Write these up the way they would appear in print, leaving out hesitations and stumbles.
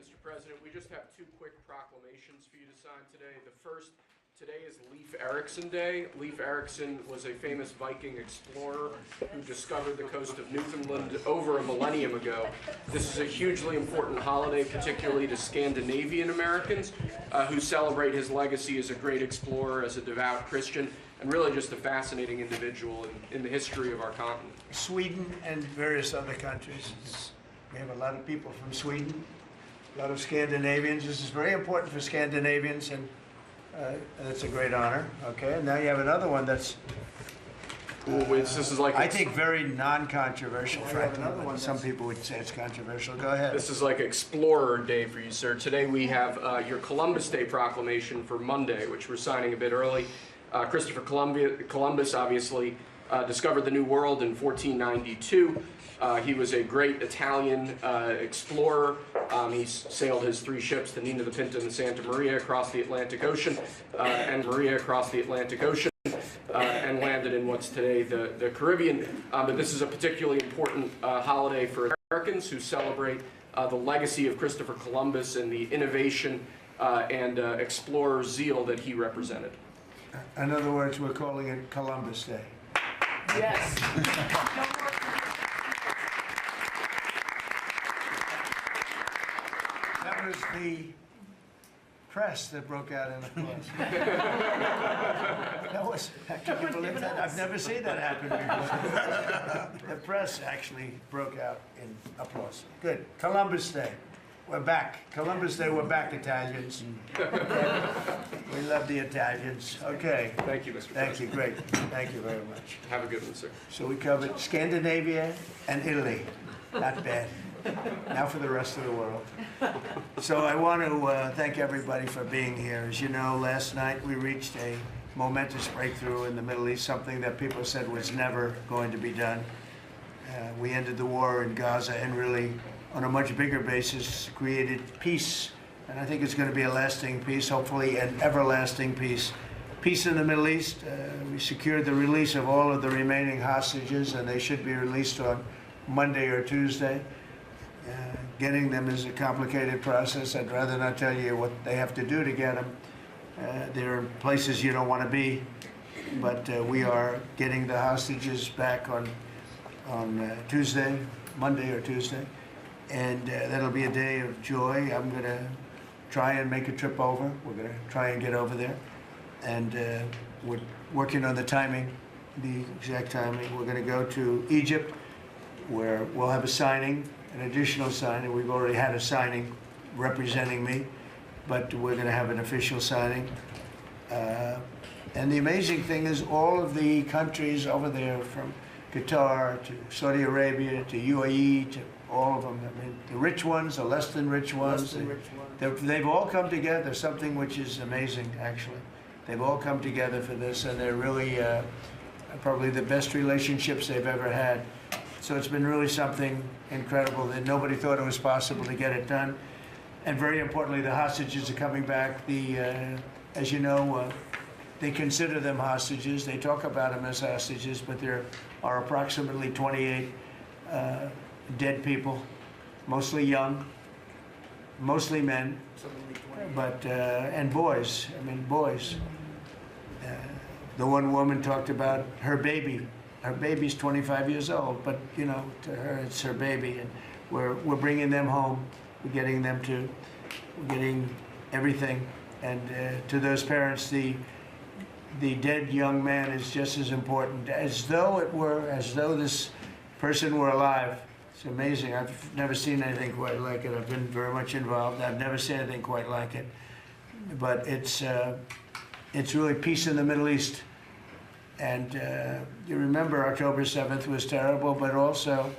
Mr. President, we just have two quick proclamations for you to sign today. The first, today is Leif Erikson Day. Leif Erikson was a famous Viking explorer who discovered the coast of Newfoundland over a millennium ago. This is a hugely important holiday, particularly to Scandinavian Americans who celebrate his legacy as a great explorer, as a devout Christian, and really just a fascinating individual in the history of our continent. Sweden and various other countries. We have a lot of people from Sweden, a lot of Scandinavians. This is very important for Scandinavians, and it's a great honor. Okay, and now you have another one that's, This is like I think, very non-controversial, frankly. Some people would say it's controversial. Go ahead. This is like Explorer Day for you, sir. Today we have your Columbus Day proclamation for Monday, which we're signing a bit early. Christopher Columbus obviously discovered the New World in 1492. He was a great Italian explorer. He sailed his 3 ships, the Nina, the Pinta, and the Santa Maria, across the Atlantic Ocean, and Maria across the Atlantic Ocean. and landed in what's today the Caribbean. But this is a particularly important holiday for Americans who celebrate the legacy of Christopher Columbus and the innovation and explorer zeal that he represented. In other words, we're calling it Columbus Day. Yes. That was the press that broke out in applause. Can you believe that? I've never seen that happen before. The press actually broke out in applause. Good. Columbus Day. We're back. Columbus Day, we're back, Italians. We love the Italians. Okay. Thank you, Mr. Thank you. President. Great. Thank you very much. Have a good one, sir. So we covered Scandinavia and Italy. Not bad. Now for the rest of the world. So I want to thank everybody for being here. As you know, last night we reached a momentous breakthrough in the Middle East, something that people said was never going to be done. We ended the war in Gaza and really, on a much bigger basis, created peace. And I think it's going to be a lasting peace, hopefully an everlasting peace. Peace in the Middle East. We secured the release of all of the remaining hostages, and they should be released on Monday or Tuesday. Getting them is a complicated process. I'd rather not tell you what they have to do to get them. There are places you don't want to be, but we are getting the hostages back on Tuesday, Monday or Tuesday, and that'll be a day of joy. I'm going to try and make a trip over. We're going to try and get over there, and we're working on the timing, the exact timing. We're going to go to Egypt, where we'll have a signing, an additional signing. We've already had a signing representing me, but we're going to have an official signing. And the amazing thing is all of the countries over there, from Qatar to Saudi Arabia to UAE to all of them, I mean, the rich ones, the less than rich ones, they've all come together, something which is amazing, actually. They've all come together for this, and they're really probably the best relationships they've ever had. So it's been really something incredible that nobody thought it was possible to get it done. And very importantly, the hostages are coming back. As you know, they consider them hostages. They talk about them as hostages, but there are approximately 28 dead people, mostly young, mostly men, but and boys. I mean, boys. The one woman talked about her baby. Her baby's 25 years old, but you know, to her it's her baby, and we're bringing them home. We're getting everything, and to those parents, the dead young man is just as important, as though this person were alive. It's amazing. I've never seen anything quite like it. I've been very much involved. I've never seen anything quite like it. But it's really peace in the Middle East. And you remember October 7th was terrible, but also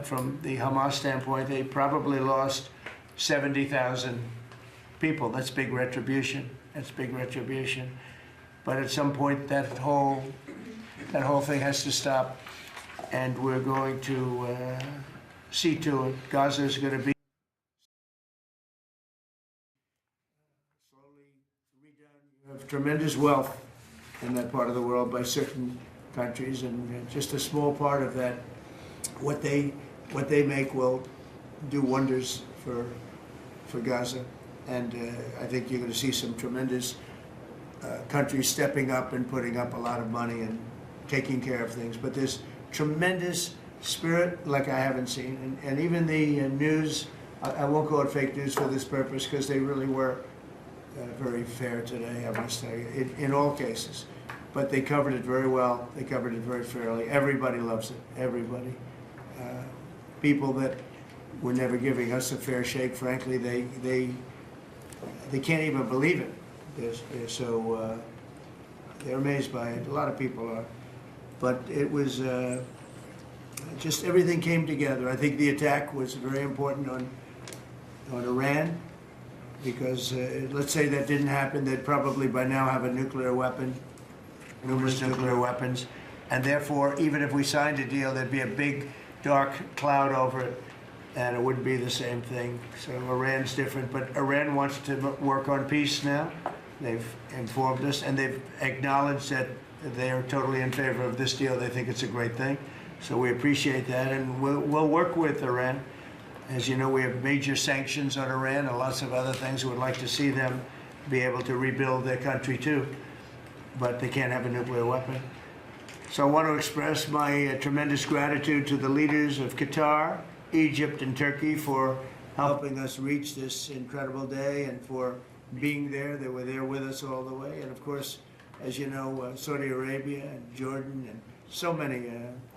from the Hamas standpoint, they probably lost 70,000 people. That's big retribution. That's big retribution. But at some point, that whole thing has to stop, and we're going to see to it. Gaza is going to be slowly redone. You have tremendous wealth in that part of the world by certain countries, and just a small part of that, what they make will do wonders for Gaza. And I think you're going to see some tremendous countries stepping up and putting up a lot of money and taking care of things. But there's tremendous spirit like I haven't seen, and even the news. I won't call it fake news for this purpose, because they really were very fair today, I must tell you, in all cases. But they covered it very well. They covered it very fairly. Everybody loves it. Everybody. People that were never giving us a fair shake, frankly, they can't even believe it. They're amazed by it. A lot of people are. But it was just everything came together. I think the attack was very important on Iran, because let's say that didn't happen, they'd probably by now have a nuclear weapon, numerous nuclear weapons, and therefore, even if we signed a deal, there'd be a big dark cloud over it, and it wouldn't be the same thing. So Iran's different, but Iran wants to work on peace now. They've informed us, and they've acknowledged that they are totally in favor of this deal. They think it's a great thing. So we appreciate that, and we'll work with Iran. As you know, we have major sanctions on Iran and lots of other things. We would like to see them be able to rebuild their country too, but they can't have a nuclear weapon. So I want to express my tremendous gratitude to the leaders of Qatar, Egypt, and Turkey for helping us reach this incredible day and for being there. They were there with us all the way. And of course, as you know, Saudi Arabia and Jordan and so many.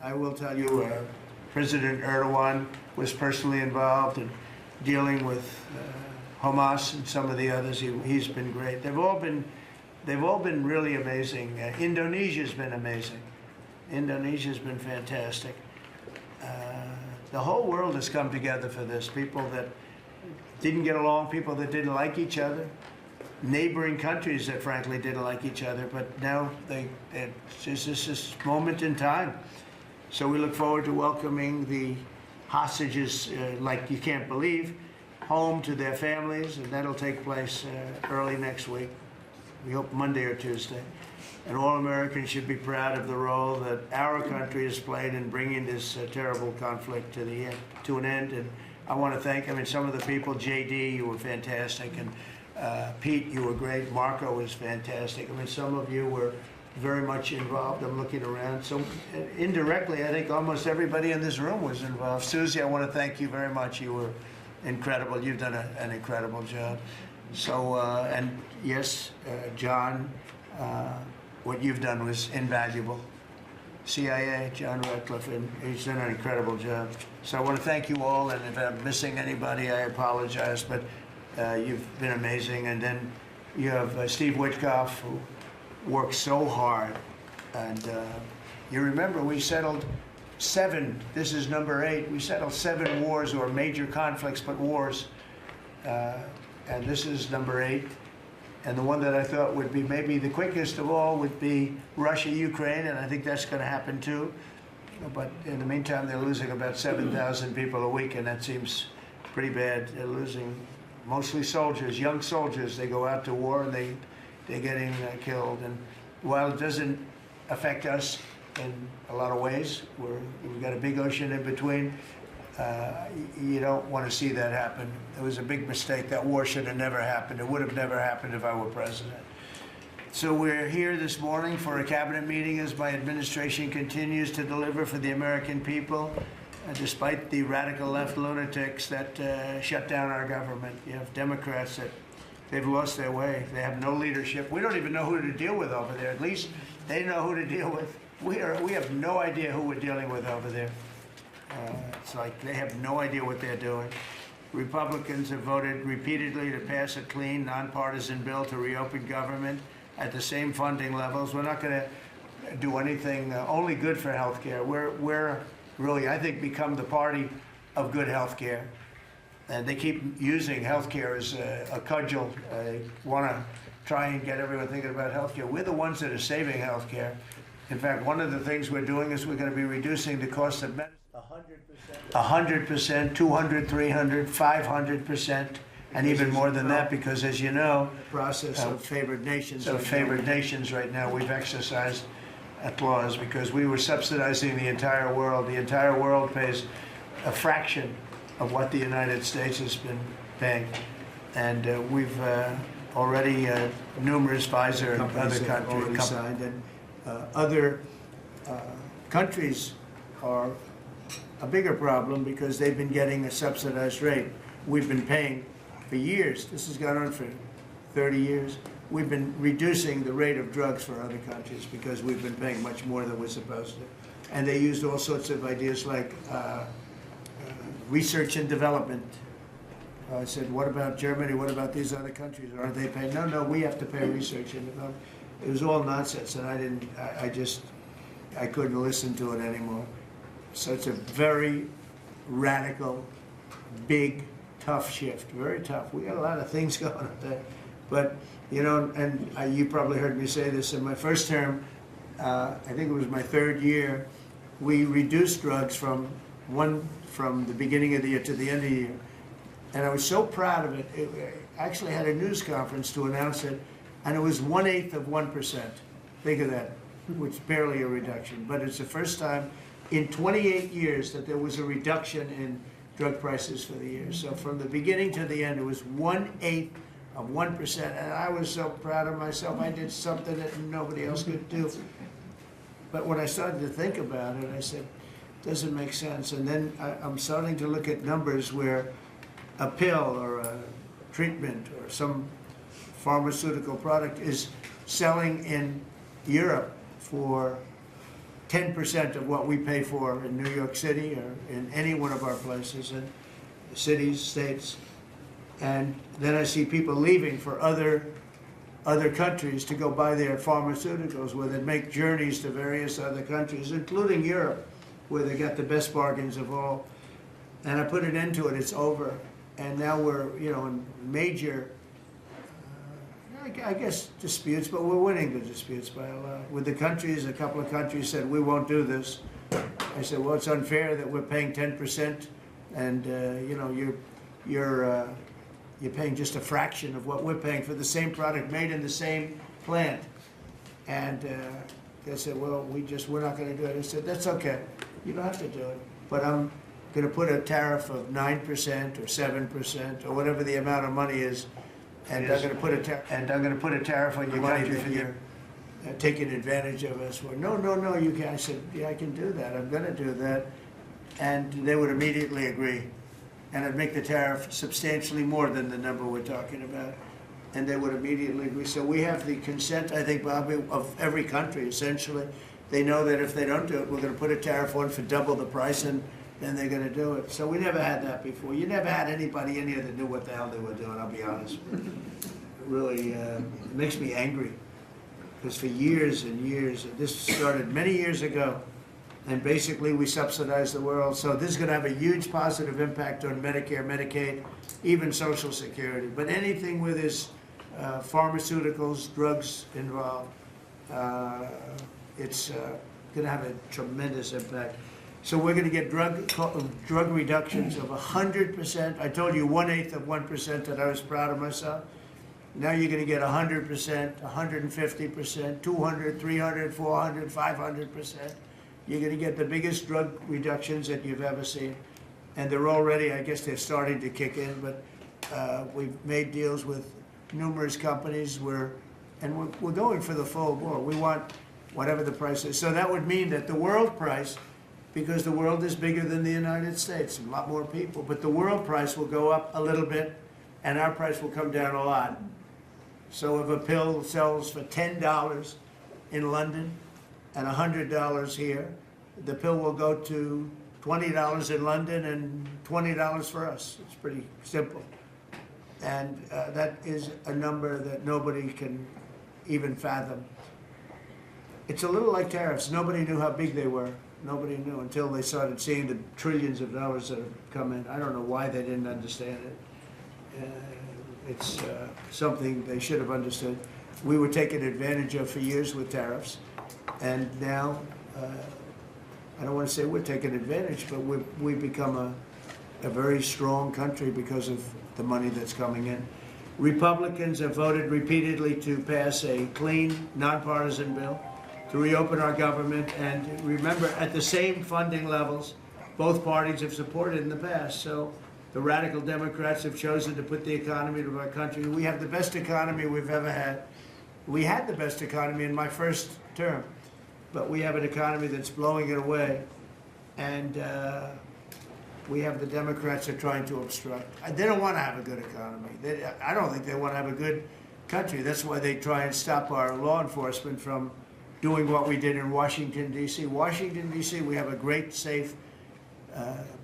I will tell you, President Erdogan was personally involved in dealing with Hamas and some of the others. He's been great. They've all been really amazing. Indonesia's been amazing. Indonesia's been fantastic. The whole world has come together for this. People that didn't get along, people that didn't like each other, neighboring countries that frankly didn't like each other, but now it's just this moment in time. So we look forward to welcoming the hostages, like you can't believe, home to their families, and that'll take place early next week. We hope Monday or Tuesday. And all Americans should be proud of the role that our country has played in bringing this terrible conflict to an end. And I want to thank, some of the people, JD, you were fantastic, and Pete, you were great. Marco was fantastic. Some of you were very much involved. I'm looking around. So indirectly, I think almost everybody in this room was involved. Susie, I want to thank you very much. You were incredible. You've done an incredible job. So, and yes, John, what you've done was invaluable. CIA, John Ratcliffe, and he's done an incredible job. So I want to thank you all, and if I'm missing anybody, I apologize, but you've been amazing. And then you have Steve Witkoff, who worked so hard. And you remember we settled 7, this is number 8, we settled 7 wars or major conflicts, but wars. And this is number 8. And the one that I thought would be maybe the quickest of all would be Russia-Ukraine, and I think that's going to happen too. But in the meantime, they're losing about 7,000 people a week, and that seems pretty bad. They're losing mostly soldiers, young soldiers. They go out to war, and they're getting killed. And while it doesn't affect us in a lot of ways, we've got a big ocean in between, you don't want to see that happen. It was a big mistake. That war should have never happened. It would have never happened if I were president. So we're here this morning for a cabinet meeting as my administration continues to deliver for the American people, despite the radical left lunatics that shut down our government. You have Democrats that they've lost their way. They have no leadership. We don't even know who to deal with over there. At least they know who to deal with. We have no idea who we're dealing with over there. It's like they have no idea what they're doing. Republicans have voted repeatedly to pass a clean, nonpartisan bill to reopen government at the same funding levels. We're not going to do anything only good for health care. We're really, I think, become the party of good health care. And they keep using health care as a cudgel. They want to try and get everyone thinking about health care. We're the ones that are saving health care. In fact, one of the things we're doing is we're going to be reducing the cost of medicine 100%, 200, 300, 500%, and even more than that, because as you know, the process of favored nations right now, we've exercised a clause because we were subsidizing the entire world. The entire world pays a fraction of what the United States has been paying. And we've already, numerous Pfizer and other countries signed, and other countries are a bigger problem because they've been getting a subsidized rate. We've been paying for years. This has gone on for 30 years. We've been reducing the rate of drugs for other countries because we've been paying much more than we're supposed to. And they used all sorts of ideas like research and development. I said, what about Germany? What about these other countries? Aren't they paying? No, we have to pay research and development. It was all nonsense, and I couldn't listen to it anymore. So it's a very radical, big, tough shift. Very tough. We got a lot of things going on there. But, you know, and you probably heard me say this in my first term, I think it was my 3rd year, we reduced drugs from the beginning of the year to the end of the year. And I was so proud of it. I actually had a news conference to announce it. and it was 1/8 of 1%. Think of that, which is barely a reduction. But it's the first time in 28 years that there was a reduction in drug prices for the year. So from the beginning to the end, it was 1/8 of 1%. And I was so proud of myself. I did something that nobody else could do. But when I started to think about it, I said, doesn't make sense. And then I'm starting to look at numbers where a pill or a treatment or some pharmaceutical product is selling in Europe for 10% of what we pay for in New York City or in any one of our places, in cities, states. And then I see people leaving for other countries to go buy their pharmaceuticals, where they make journeys to various other countries, including Europe, where they got the best bargains of all. And I put an end to it, it's over. And now we're, in major, I guess, disputes, but we're winning the disputes by a lot. With the countries, a couple of countries said, we won't do this. I said, well, it's unfair that we're paying 10%, and, you're paying just a fraction of what we're paying for the same product made in the same plant. And they said, well, we're not going to do it. I said, that's okay. You don't have to do it. But I'm going to put a tariff of 9% or 7% or whatever the amount of money is, and I'm going to put a tariff on your country for your taking advantage of us. Well, no, you can't. I said, yeah, I can do that. I'm going to do that. And they would immediately agree. And I'd make the tariff substantially more than the number we're talking about. And they would immediately agree. So we have the consent, I think, Bobby, of every country, essentially. They know that if they don't do it, we're going to put a tariff on for double the price, and then they're going to do it. So we never had that before. You never had anybody in here that knew what the hell they were doing, I'll be honest. It really it makes me angry. Because for years and years, this started many years ago, and basically we subsidize the world. So this is going to have a huge positive impact on Medicare, Medicaid, even Social Security. But anything where there's pharmaceuticals, drugs involved, it's going to have a tremendous impact. So we're going to get drug reductions of 100%. I told you 1/8 of 1% that I was proud of myself. Now you're going to get 100%, 150%, 200, 300, 400, 500%. You're going to get the biggest drug reductions that you've ever seen. And they're already, I guess they're starting to kick in, but we've made deals with numerous companies and we're going for the full board. We want whatever the price is. So that would mean that the world price, because the world is bigger than the United States, a lot more people, but the world price will go up a little bit and our price will come down a lot. So if a pill sells for $10 in London and $100 here, the pill will go to $20 in London and $20 for us. It's pretty simple. And that is a number that nobody can even fathom. It's a little like tariffs. Nobody knew how big they were. Nobody knew until they started seeing the trillions of dollars that have come in. I don't know why they didn't understand it. It's something they should have understood. We were taken advantage of for years with tariffs. And now, I don't want to say we're taking advantage, but we've become a very strong country because of the money that's coming in. Republicans have voted repeatedly to pass a clean, nonpartisan bill to reopen our government. And remember, at the same funding levels, both parties have supported in the past. So the radical Democrats have chosen to put the economy of our country. We have the best economy we've ever had. We had the best economy in my first term, but we have an economy that's blowing it away. And we have the Democrats are trying to obstruct. They don't want to have a good economy. I don't think they want to have a good country. That's why they try and stop our law enforcement from doing what we did in Washington, D.C. Washington, D.C., we have a great, safe,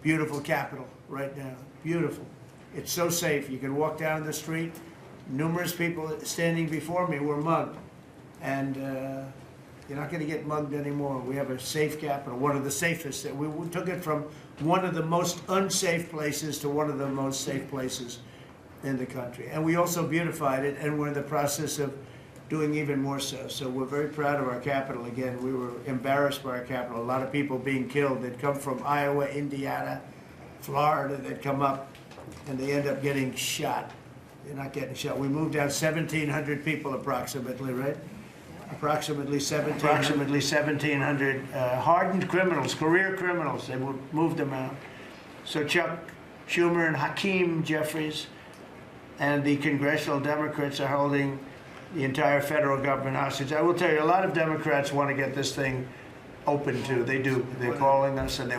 beautiful capital right now. Beautiful. It's so safe. You can walk down the street. Numerous people standing before me were mugged. And you're not going to get mugged anymore. We have a safe capital, one of the safest. We took it from one of the most unsafe places to one of the most safe places in the country. And we also beautified it, and we're in the process of doing even more so. So we're very proud of our capital. Again, we were embarrassed by our capital. A lot of people being killed. They'd come from Iowa, Indiana, Florida. They'd come up, and they end up getting shot. They're not getting shot. We moved out 1,700 people approximately, right? Approximately 1,700 hardened criminals, career criminals. They moved them out. So Chuck Schumer and Hakeem Jeffries and the congressional Democrats are holding the entire federal government hostage. I will tell you, a lot of Democrats want to get this thing open too. They do. They're calling us, and they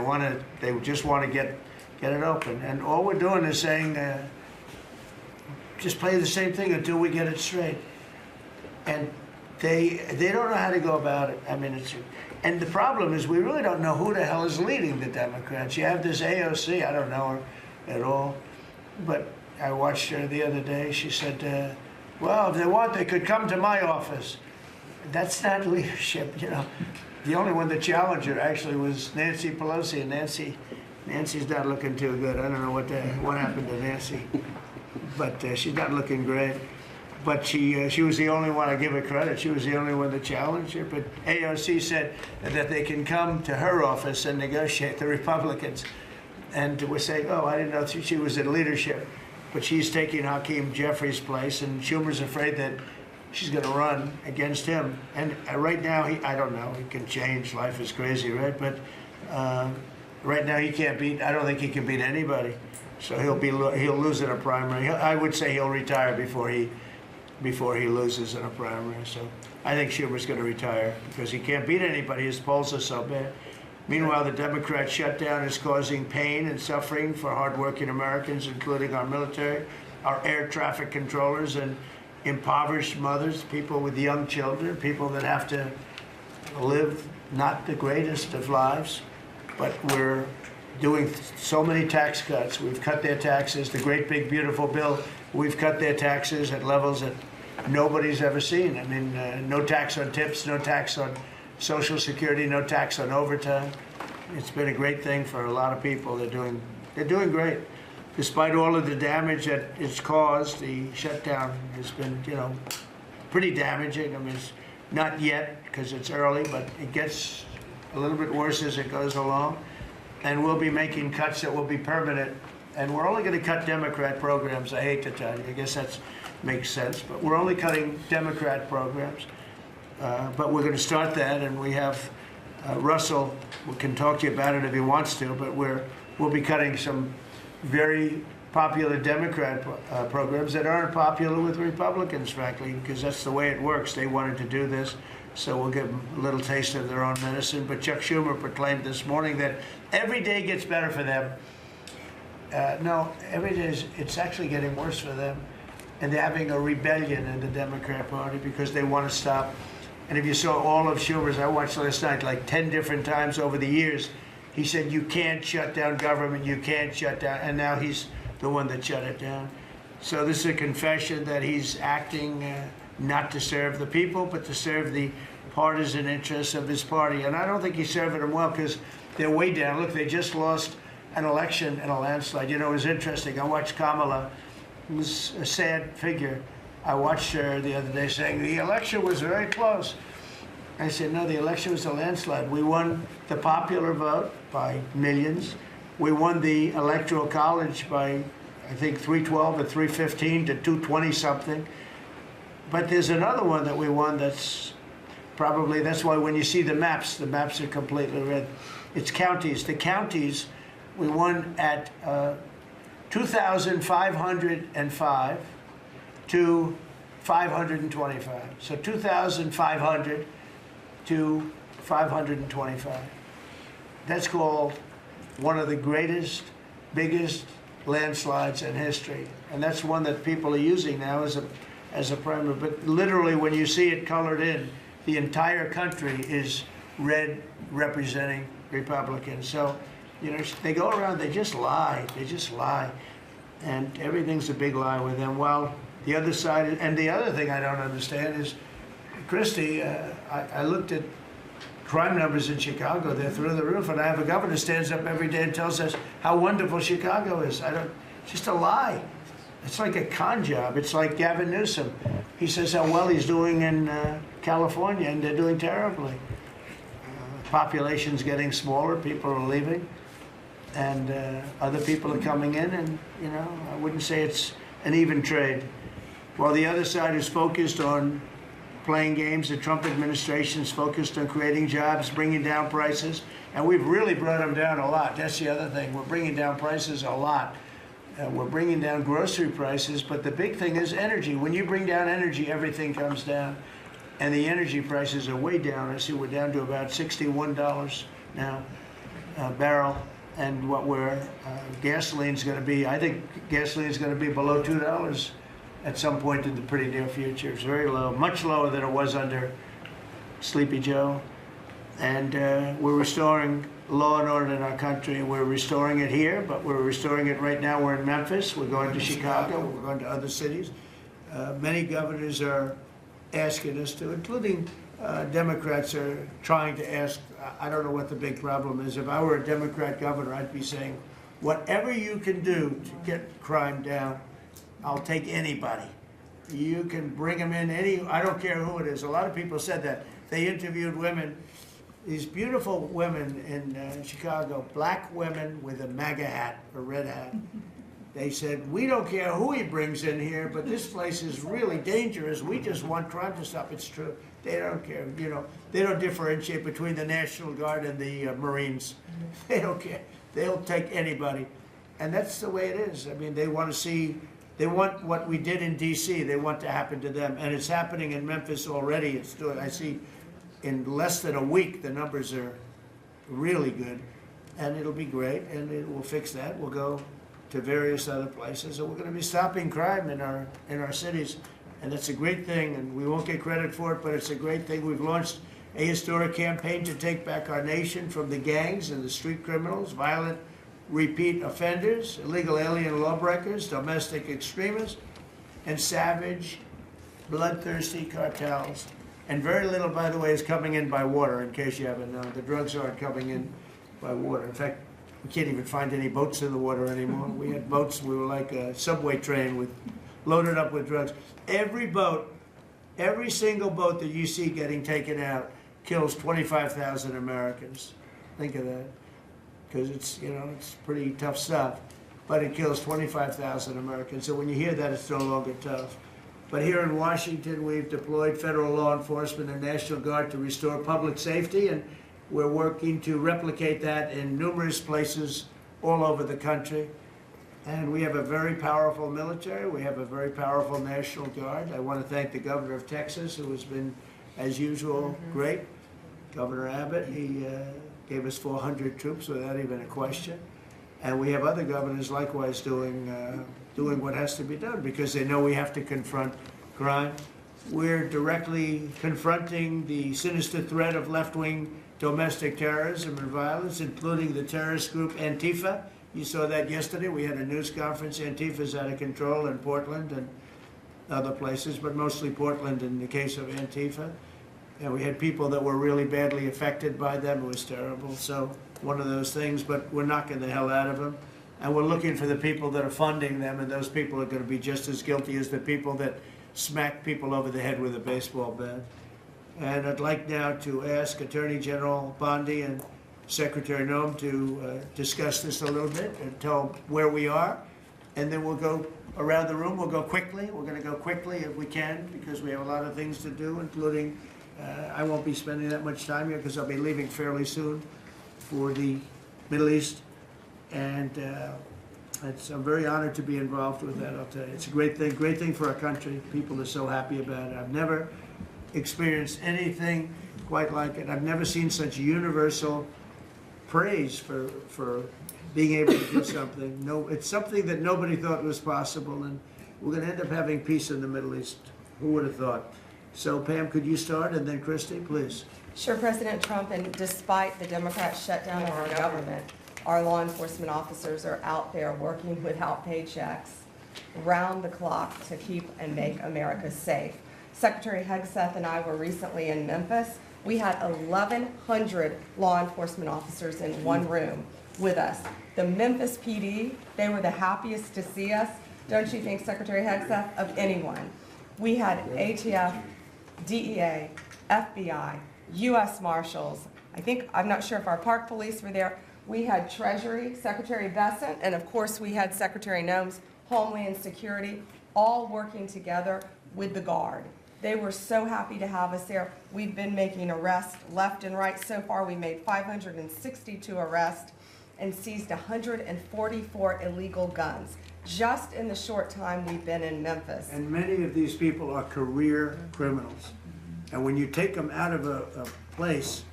just want to get it open. And all we're doing is saying, just play the same thing until we get it straight. And they don't know how to go about it. I mean, and the problem is we really don't know who the hell is leading the Democrats. You have this AOC. I don't know her at all, but I watched her the other day. She said, well, if they want, they could come to my office. That's not leadership, you know. The only one that challenged her actually was Nancy Pelosi, and Nancy's not looking too good. I don't know what happened to Nancy, but she's not looking great. But she was the only one, I give her credit, she was the only one that challenged her. But AOC said that they can come to her office and negotiate, the Republicans. And we're saying, oh, I didn't know she was in leadership. But she's taking Hakeem Jeffries' place, and Schumer's afraid that she's going to run against him. And right now, I don't know, he can change, life is crazy, right? But right now he can't beat, I don't think he can beat anybody. So he'll lose in a primary. I would say he'll retire before he loses in a primary. So I think Schumer's going to retire because he can't beat anybody. His polls are so bad. Meanwhile, the Democrat shutdown is causing pain and suffering for hardworking Americans, including our military, our air traffic controllers, and impoverished mothers, people with young children, people that have to live not the greatest of lives. But we're doing so many tax cuts. We've cut their taxes. The great big beautiful bill, we've cut their taxes at levels that nobody's ever seen. I mean, no tax on tips, no tax on Social Security, no tax on overtime. It's been a great thing for a lot of people. They're doing great. Despite all of the damage that it's caused, the shutdown has been, you know, pretty damaging. I mean, it's not yet because it's early, but it gets a little bit worse as it goes along. And we'll be making cuts that will be permanent. And we're only going to cut Democrat programs. I hate to tell you. I guess that makes sense. But we're only cutting Democrat programs. But we're going to start that, and we have Russell. We can talk to you about it if he wants to, but we'll be cutting some very popular Democrat programs that aren't popular with Republicans, frankly, because that's the way it works. They wanted to do this, so we'll give them a little taste of their own medicine. But Chuck Schumer proclaimed this morning that every day gets better for them. No, every day it's actually getting worse for them, and they're having a rebellion in the Democrat Party because they want to stop. And if you saw all of Schumer's, I watched last night like 10 different times over the years, he said, you can't shut down government, you can't shut down, and now he's the one that shut it down. So this is a confession that he's acting not to serve the people, but to serve the partisan interests of his party. And I don't think he's serving them well because they're way down. Look, they just lost an election in a landslide. You know, it was interesting. I watched Kamala, who was a sad figure. I watched her the other day saying the election was very close. I said, no, the election was a landslide. We won the popular vote by millions. We won the Electoral College by, I think, 312 or 315 to 220 something. But there's another one that we won that's probably, that's why when you see the maps are completely red. It's counties. The counties, we won at 2,505 to 525. So 2,500 to 525. That's called one of the greatest, biggest landslides in history. And that's one that people are using now as a primer. But literally, when you see it colored in, the entire country is red, representing Republicans. So, you know, they go around, they just lie. They just lie. And everything's a big lie with them. Well, the other side, and the other thing I don't understand is, Christie, I looked at crime numbers in Chicago. They're through the roof. And I have a governor who stands up every day and tells us how wonderful Chicago is. It's just a lie. It's like a con job. It's like Gavin Newsom. He says how well he's doing in California, and they're doing terribly. Population's getting smaller. People are leaving. And other people are coming in. And, you know, I wouldn't say it's an even trade. while the other side is focused on playing games. The Trump administration is focused on creating jobs, bringing down prices, and we've really brought them down a lot. That's the other thing. We're bringing down prices a lot. We're bringing down grocery prices, but the big thing is energy. When you bring down energy, everything comes down, and the energy prices are way down. I see we're down to about $61 now a barrel, and what gasoline's going to be, I think gasoline's going to be below $2 at some point in the pretty near future. It's very low, much lower than it was under Sleepy Joe. And we're restoring law and order in our country. We're restoring it here, but we're restoring it right now. We're in Memphis. We're going to Chicago. We're going to other cities. Many governors are asking us to, including Democrats are trying to ask. I don't know what the big problem is. If I were a Democrat governor, I'd be saying, whatever you can do to get crime down, I'll take anybody. You can bring them in I don't care who it is. A lot of people said that. They interviewed women, these beautiful women in Chicago, black women with a MAGA hat, a red hat. They said, we don't care who he brings in here, but this place is really dangerous. We just want crime to stop. It's true. They don't care. You know, they don't differentiate between the National Guard and the Marines. They don't care. They'll take anybody. And that's the way it is. I mean, they want what we did in D.C., they want to happen to them. And it's happening in Memphis already. I see in less than a week, the numbers are really good. And it'll be great, and we'll fix that. We'll go to various other places, and we're going to be stopping crime in our cities. And that's a great thing, and we won't get credit for it, but it's a great thing. We've launched a historic campaign to take back our nation from the gangs and the street criminals, violent repeat offenders, illegal alien lawbreakers, domestic extremists, and savage, bloodthirsty cartels. And very little, by the way, is coming in by water, in case you haven't known. The drugs aren't coming in by water. In fact, we can't even find any boats in the water anymore. We had boats, we were like a subway train loaded up with drugs. Every boat, every single boat that you see getting taken out kills 25,000 Americans. Think of that. Because it's pretty tough stuff, but it kills 25,000 Americans. So when you hear that, it's no longer tough. But here in Washington, we've deployed federal law enforcement and National Guard to restore public safety, and we're working to replicate that in numerous places all over the country. And we have a very powerful military. We have a very powerful National Guard. I want to thank the governor of Texas, who has been, as usual, great. Governor Abbott, he gave us 400 troops without even a question. And we have other governors likewise doing what has to be done, because they know we have to confront crime. We're directly confronting the sinister threat of left-wing domestic terrorism and violence, including the terrorist group Antifa. You saw that yesterday. We had a news conference. Antifa's out of control in Portland and other places, but mostly Portland in the case of Antifa. And we had people that were really badly affected by them. It was terrible. So one of those things, but we're knocking the hell out of them. And we're looking for the people that are funding them, and those people are going to be just as guilty as the people that smack people over the head with a baseball bat. And I'd like now to ask Attorney General Bondi and Secretary Noem to discuss this a little bit and tell where we are. And then we'll go around the room. We'll go quickly. We're going to go quickly if we can, because we have a lot of things to do, including I won't be spending that much time here because I'll be leaving fairly soon for the Middle East. And I'm very honored to be involved with that, I'll tell you. It's a great thing for our country. People are so happy about it. I've never experienced anything quite like it. I've never seen such universal praise for being able to do something. No, it's something that nobody thought was possible, and we're going to end up having peace in the Middle East. Who would have thought? So, Pam, could you start, and then Christy, please. Sure, President Trump, and despite the Democrat shutdown of our government, our law enforcement officers are out there working without paychecks, round the clock, to keep and make America safe. Secretary Hegseth and I were recently in Memphis. We had 1,100 law enforcement officers in one room with us. The Memphis PD, they were the happiest to see us, don't you think, Secretary Hegseth, of anyone. We had ATF, DEA, FBI, U.S. Marshals. I'm not sure if our park police were there. We had Treasury, Secretary Bessent, and of course we had Secretary Noem's Homeland Security, all working together with the Guard. They were so happy to have us there. We've been making arrests left and right. So far, we made 562 arrests and seized 144 illegal guns, just in the short time we've been in Memphis. And many of these people are career criminals. And when you take them out of a place,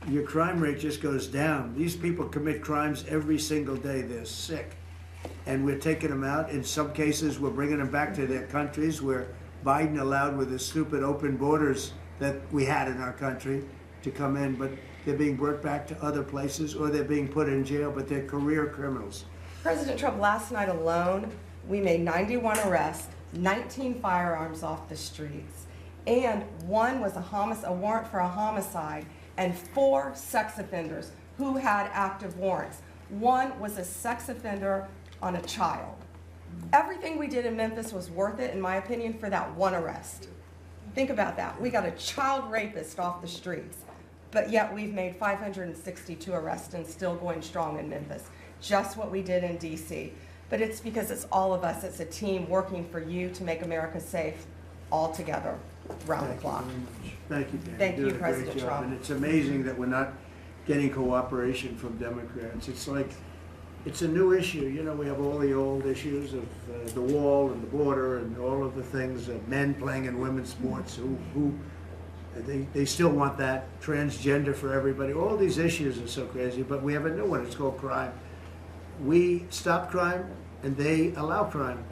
your crime rate just goes down. These people commit crimes every single day. They're sick. And we're taking them out. In some cases, we're bringing them back to their countries where Biden allowed, with his stupid open borders that we had in our country, to come in. But they're being brought back to other places, or they're being put in jail, but they're career criminals. President Trump, last night alone, we made 91 arrests, 19 firearms off the streets, and one was a warrant for a homicide, and 4 sex offenders who had active warrants. One was a sex offender on a child. Everything we did in Memphis was worth it, in my opinion, for that one arrest. Think about that. We got a child rapist off the streets, but yet we've made 562 arrests and still going strong in Memphis. Just what we did in DC. But it's because it's all of us. It's a team working for you to make America safe, all together, round the clock. Thank you, Dan. Thank You're you, doing a great President job. Trump. And it's amazing that we're not getting cooperation from Democrats. It's like, it's a new issue. You know, we have all the old issues of the wall and the border and all of the things, men playing in women's sports who they still want that, transgender for everybody. All these issues are so crazy, but we have a new one. It's called crime. We stop crime and they allow crime.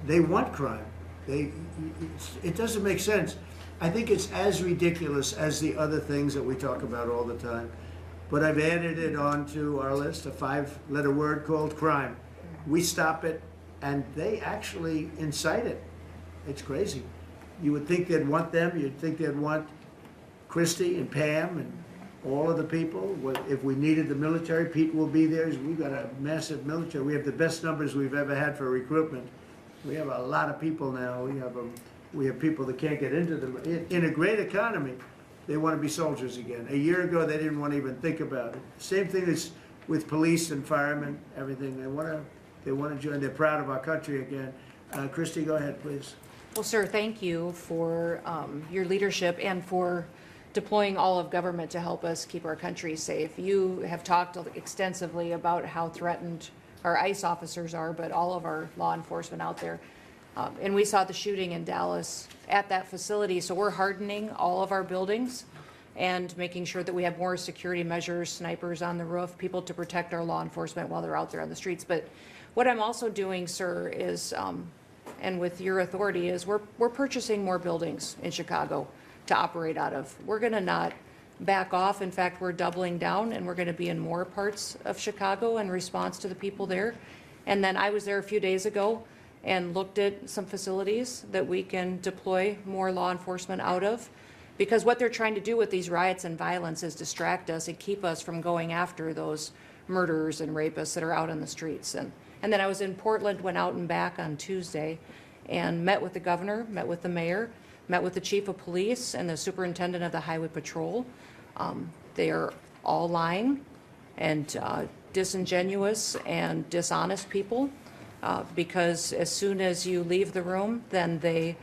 They want crime. It doesn't make sense. I think it's as ridiculous as the other things that we talk about all the time. But I've added it onto our list, a 5-letter word called crime. We stop it, and they actually incite it. It's crazy. You would think they'd want them. You'd think they'd want Christy and Pam and all of the people. If we needed the military, Pete will be there. We've got a massive military. We have the best numbers we've ever had for recruitment. We have a lot of people now. We have people that can't get into them. In a great economy, they want to be soldiers again. A year ago, they didn't want to even think about it. Same thing is with police and firemen, everything. They want to join. They're proud of our country again. Christy, go ahead, please. Well, sir, thank you for your leadership and for deploying all of government to help us keep our country safe. You have talked extensively about how threatened our ICE officers are, but all of our law enforcement out there. And we saw the shooting in Dallas at that facility, so we're hardening all of our buildings and making sure that we have more security measures, snipers on the roof, people to protect our law enforcement while they're out there on the streets. But what I'm also doing, sir, is, and with your authority, is we're purchasing more buildings in Chicago to operate out of. We're gonna not back off. In fact, we're doubling down, and we're gonna be in more parts of Chicago in response to the people there. And then I was there a few days ago and looked at some facilities that we can deploy more law enforcement out of. Because what they're trying to do with these riots and violence is distract us and keep us from going after those murderers and rapists that are out on the streets. And then I was in Portland, went out and back on Tuesday and met with the governor, met with the mayor, met with the chief of police and the superintendent of the highway patrol. They are all lying and disingenuous and dishonest people. Because as soon as you leave the room, then they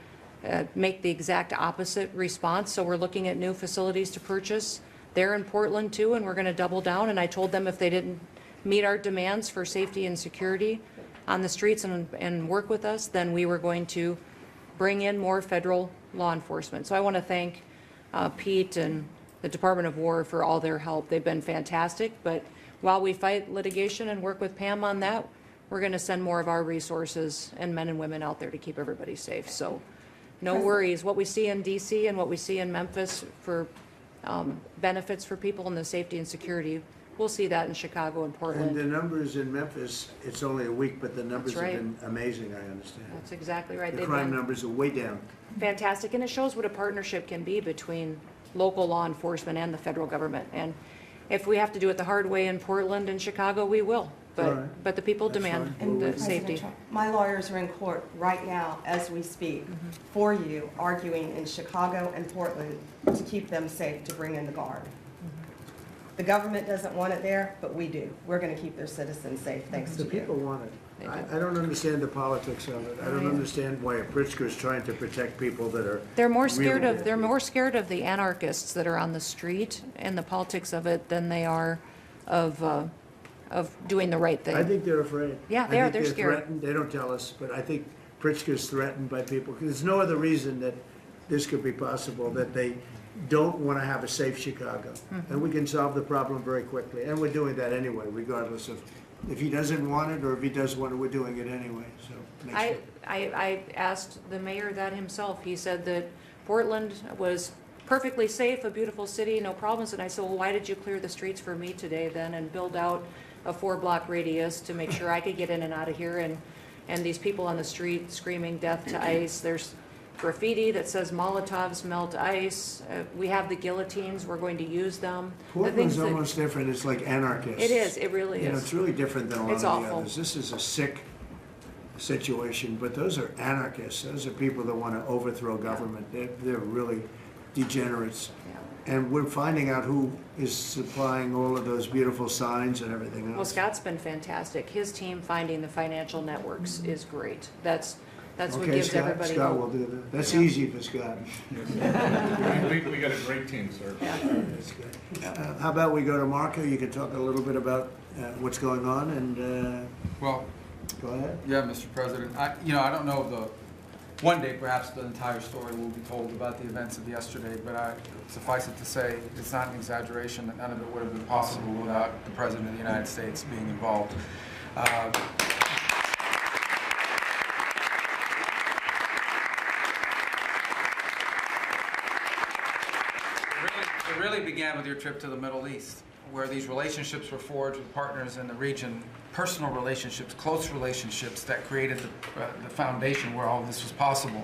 make the exact opposite response. So we're looking at new facilities to purchase. They're in Portland too, and we're going to double down. And I told them if they didn't meet our demands for safety and security on the streets and work with us, then we were going to bring in more federal law enforcement. So I want to thank Pete and the Department of War for all their help. They've been fantastic. But while we fight litigation and work with Pam on that, we're going to send more of our resources and men and women out there to keep everybody safe. So no worries. What we see in DC and what we see in Memphis for benefits for people in the safety and security, we'll see that in Chicago and Portland. And the numbers in Memphis, it's only a week, but the numbers have been amazing, I understand. That's exactly right. The crime numbers are way down. Fantastic. And it shows what a partnership can be between local law enforcement and the federal government. And if we have to do it the hard way in Portland and Chicago, we will. But the people demand the safety. Trump, my lawyers are in court right now as we speak for you, arguing in Chicago and Portland to keep them safe, to bring in the Guard. The government doesn't want it there, but we do. We're going to keep their citizens safe, thanks to The people you. want it. They do. I don't understand the politics of it. I don't understand why a Pritzker is trying to protect people that are. They're more scared really of, they're more scared of the anarchists that are on the street and the politics of it than they are of doing the right thing. I think they're afraid. Yeah, they are. I think They're they're scared. threatened. They don't tell us, but I think Pritzker's threatened by people. There's no other reason that this could be possible, that they don't want to have a safe Chicago. Mm-hmm. And we can solve the problem very quickly. And we're doing that anyway, regardless of if he doesn't want it or if he does want it, we're doing it anyway, so. make sure. I asked the mayor that himself. He said that Portland was perfectly safe, a beautiful city, no problems. And I said, well, why did you clear the streets for me today then and build out a 4-block radius to make sure I could get in and out of here? And these people on the street screaming death to ICE. There's graffiti that says Molotovs melt ice. We have the guillotines. We're going to use them. The things Portland's that- almost different. It's like anarchists. It is. It really You know, it's is. really different than a lot It's of awful. the others. This is a sick situation, but those are anarchists. Those are people that want to overthrow government. They're really degenerates. Yeah. And we're finding out who is supplying all of those beautiful signs and everything Well, else. Scott's been fantastic. His team finding the financial networks is great. That's what Okay, gives Scott, everybody Scott will hope. do that. That's Yeah. easy for Scott. We got a great team, sir. That's good. How about we go to Marco? You can talk a little bit about what's going on and Well, go ahead. yeah, Mr. President, I don't know one day perhaps the entire story will be told about the events of yesterday, but suffice it to say, it's not an exaggeration that none of it would have been possible without the President of the United States being involved. It really began with your trip to the Middle East, where these relationships were forged with partners in the region, personal relationships, close relationships that created the foundation where all of this was possible.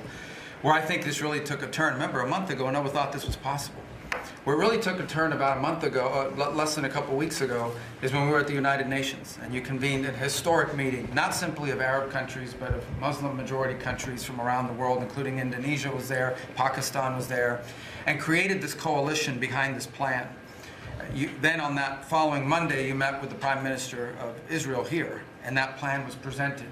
Where I think this really took a turn. Remember, a month ago, no one thought this was possible. Where it really took a turn about a month ago, less than a couple weeks ago, is when we were at the United Nations, and you convened a historic meeting, not simply of Arab countries, but of Muslim-majority countries from around the world, including Indonesia was there, Pakistan was there, and created this coalition behind this plan. Then on that following Monday, you met with the Prime Minister of Israel here, and that plan was presented.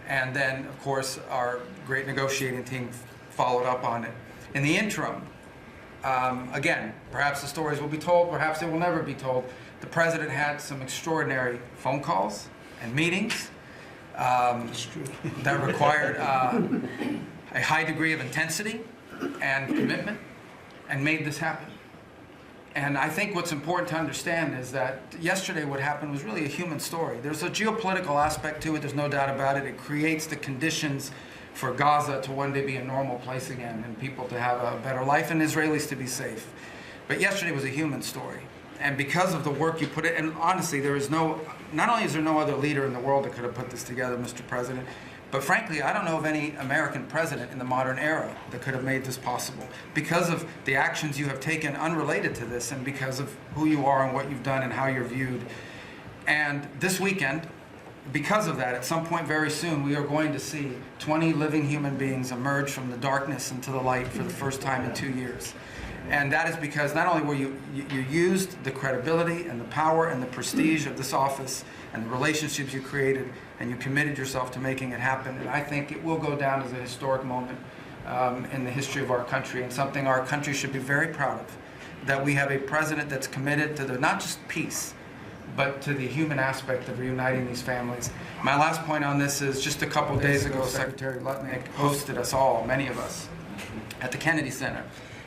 And then, of course, our great negotiating team followed up on it. In the interim, again, perhaps the stories will be told, perhaps they will never be told. The President had some extraordinary phone calls and meetings that required a high degree of intensity and commitment, and made this happen. And I think what's important to understand is that yesterday what happened was really a human story. There's a geopolitical aspect to it, there's no doubt about it. It creates the conditions for Gaza to one day be a normal place again, and people to have a better life, and Israelis to be safe. But yesterday was a human story. And because of the work you put in, and honestly, not only is there no other leader in the world that could have put this together, Mr. President, but frankly, I don't know of any American president in the modern era that could have made this possible. Because of the actions you have taken unrelated to this, and because of who you are and what you've done and how you're viewed. And this weekend, because of that, at some point very soon, we are going to see 20 living human beings emerge from the darkness into the light for the first time in 2 years. And that is because not only were you used the credibility and the power and the prestige of this office and the relationships you created, and you committed yourself to making it happen. And I think it will go down as a historic moment in the history of our country, and something our country should be very proud of. That we have a president that's committed to not just peace, but to the human aspect of reuniting these families. My last point on this is just a couple days ago, Secretary Lutnick hosted us all, many of us, at the Kennedy Center.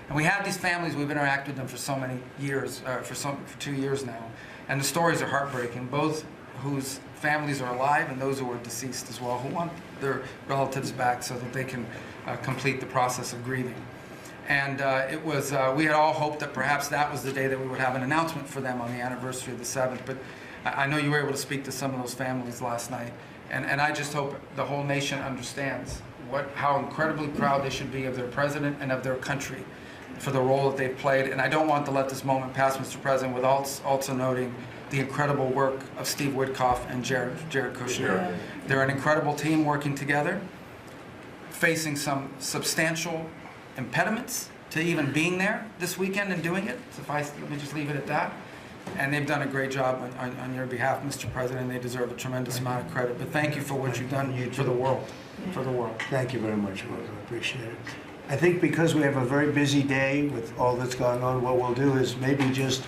And we have these families, we've interacted with them for so many years, for 2 years now. And the stories are heartbreaking, both whose families are alive and those who are deceased as well, who want their relatives back so that they can complete the process of grieving. And we had all hoped that perhaps that was the day that we would have an announcement for them on the anniversary of the 7th. But I know you were able to speak to some of those families last night. And I just hope the whole nation understands how incredibly proud they should be of their president and of their country for the role that they've played. And I don't want to let this moment pass, Mr. President, without also noting the incredible work of Steve Witkoff and Jared Kushner. Yeah. They're an incredible team working together, facing some substantial impediments to even being there this weekend and doing it. Let me just leave it at that. and they've done a great job on your behalf, Mr. President. They deserve a tremendous amount of credit. But thank you for what you've done for the world. For the world. Thank you very much, Walter. I appreciate it. I think because we have a very busy day with all that's going on, what we'll do is maybe just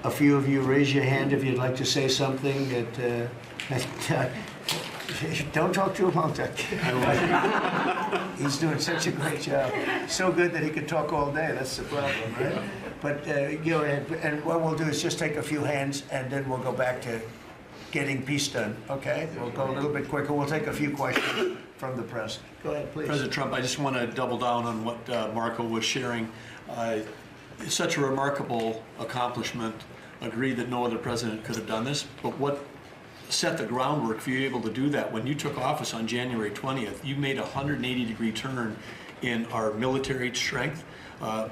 a few of you raise your hand if you'd like to say something that don't talk to him, I'll talk. He's doing such a great job. So good that he could talk all day. That's the problem, right? But go ahead. And what we'll do is just take a few hands, and then we'll go back to getting peace done. Okay? We'll go a little bit quicker. We'll take a few questions from the press. Go ahead, please. President Trump, I just want to double down on what Marco was sharing. It's such a remarkable accomplishment. Agree that no other president could have done this, but what set the groundwork for you able to do that? When you took office on January 20th, you made a 180-degree turn in our military strength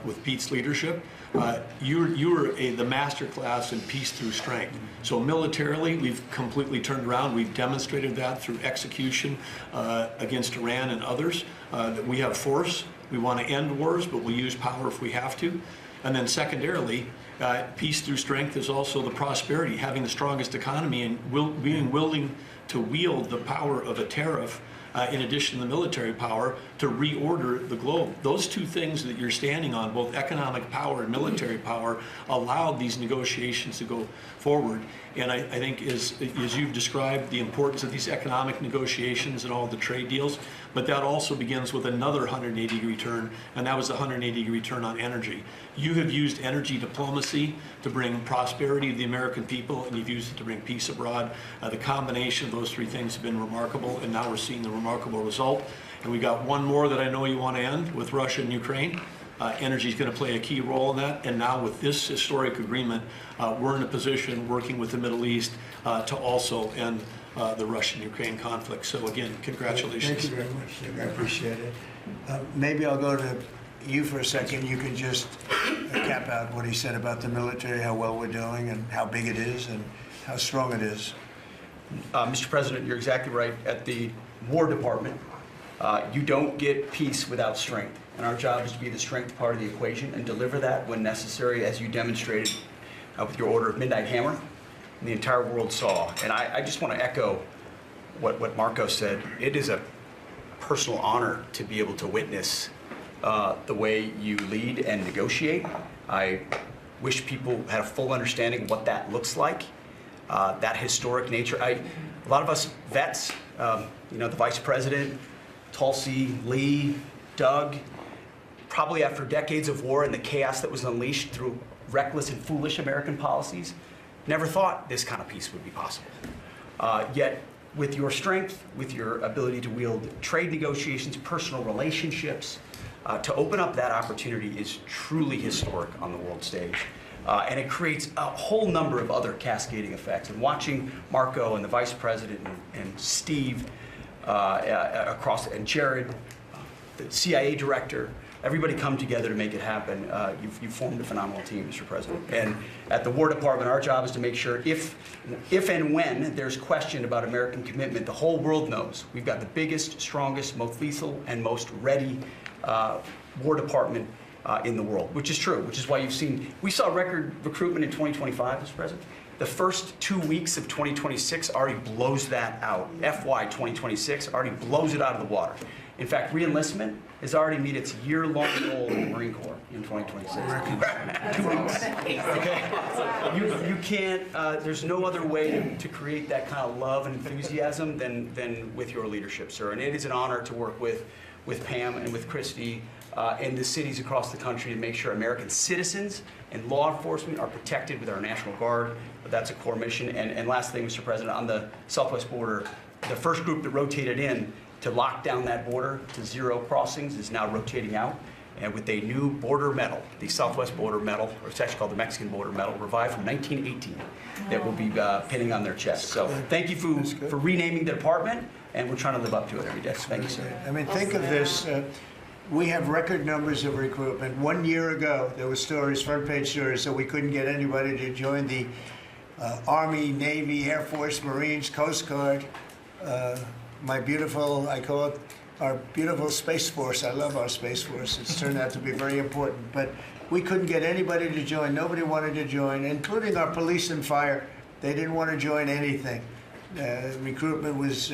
with Pete's leadership. You were the master class in peace through strength. So militarily, we've completely turned around. We've demonstrated that through execution against Iran and others, that we have force. We want to end wars, but we'll use power if we have to. And then secondarily, peace through strength is also the prosperity, having the strongest economy and being willing to wield the power of a tariff in addition to the military power to reorder the globe. Those two things that you're standing on, both economic power and military power, allowed these negotiations to go forward. And I think as you've described the importance of these economic negotiations and all the trade deals, but that also begins with another 180-degree turn, and that was the 180-degree turn on energy. You have used energy diplomacy to bring prosperity to the American people, and you've used it to bring peace abroad. The combination of those three things have been remarkable, and now we're seeing the remarkable result. And we got one more that I know you want to end with Russia and Ukraine. Energy is going to play a key role in that, and now with this historic agreement, we're in a position working with the Middle East to also end the Russian-Ukraine conflict. So again, congratulations. Thank you very much, Dick. I appreciate it. Maybe I'll go to you for a second. You can just cap out what he said about the military, how well we're doing, and how big it is, and how strong it is. Mr. President, you're exactly right. At the War Department, you don't get peace without strength. And our job is to be the strength part of the equation and deliver that when necessary, as you demonstrated with your Order of Midnight Hammer, and the entire world saw. And I just want to echo what Marco said. It is a personal honor to be able to witness the way you lead and negotiate. I wish people had a full understanding of what that looks like, that historic nature. A lot of us vets, the Vice President, Tulsi, Lee, Doug, probably after decades of war and the chaos that was unleashed through reckless and foolish American policies, never thought this kind of peace would be possible. Yet, with your strength, with your ability to wield trade negotiations, personal relationships, to open up that opportunity is truly historic on the world stage. And it creates a whole number of other cascading effects. And watching Marco and the Vice President and Steve and Jared, the CIA director, everybody come together to make it happen. You've formed a phenomenal team, Mr. President. And at the War Department, our job is to make sure if and when there's question about American commitment, the whole world knows we've got the biggest, strongest, most lethal, and most ready War Department in the world, which is true, which is why we saw record recruitment in 2025, Mr. President. The first 2 weeks of 2026 already blows that out. FY 2026 already blows it out of the water. In fact, re-enlistment has already met its year-long goal in the Marine Corps in 2026. 2 weeks. Okay. You can't. There's no other way to create that kind of love and enthusiasm than with your leadership, sir. And it is an honor to work with Pam and with Christy and the cities across the country to make sure American citizens and law enforcement are protected with our National Guard. That's a core mission. And last thing, Mr. President, on the southwest border, the first group that rotated in to lock down that border to 0 crossings is now rotating out, and with a new border medal, the Southwest Border Medal, or it's actually called the Mexican Border Medal, revived from 1918, that will be pinning on their chest. So thank you for renaming the department, and we're trying to live up to it every day. Thank you, sir. I mean, think of this. We have record numbers of recruitment. 1 year ago, there were stories, front-page stories, that we couldn't get anybody to join the Army, Navy, Air Force, Marines, Coast Guard. I call it our beautiful Space Force. I love our Space Force. It's turned out to be very important. But we couldn't get anybody to join. Nobody wanted to join, including our police and fire. They didn't want to join anything. Recruitment was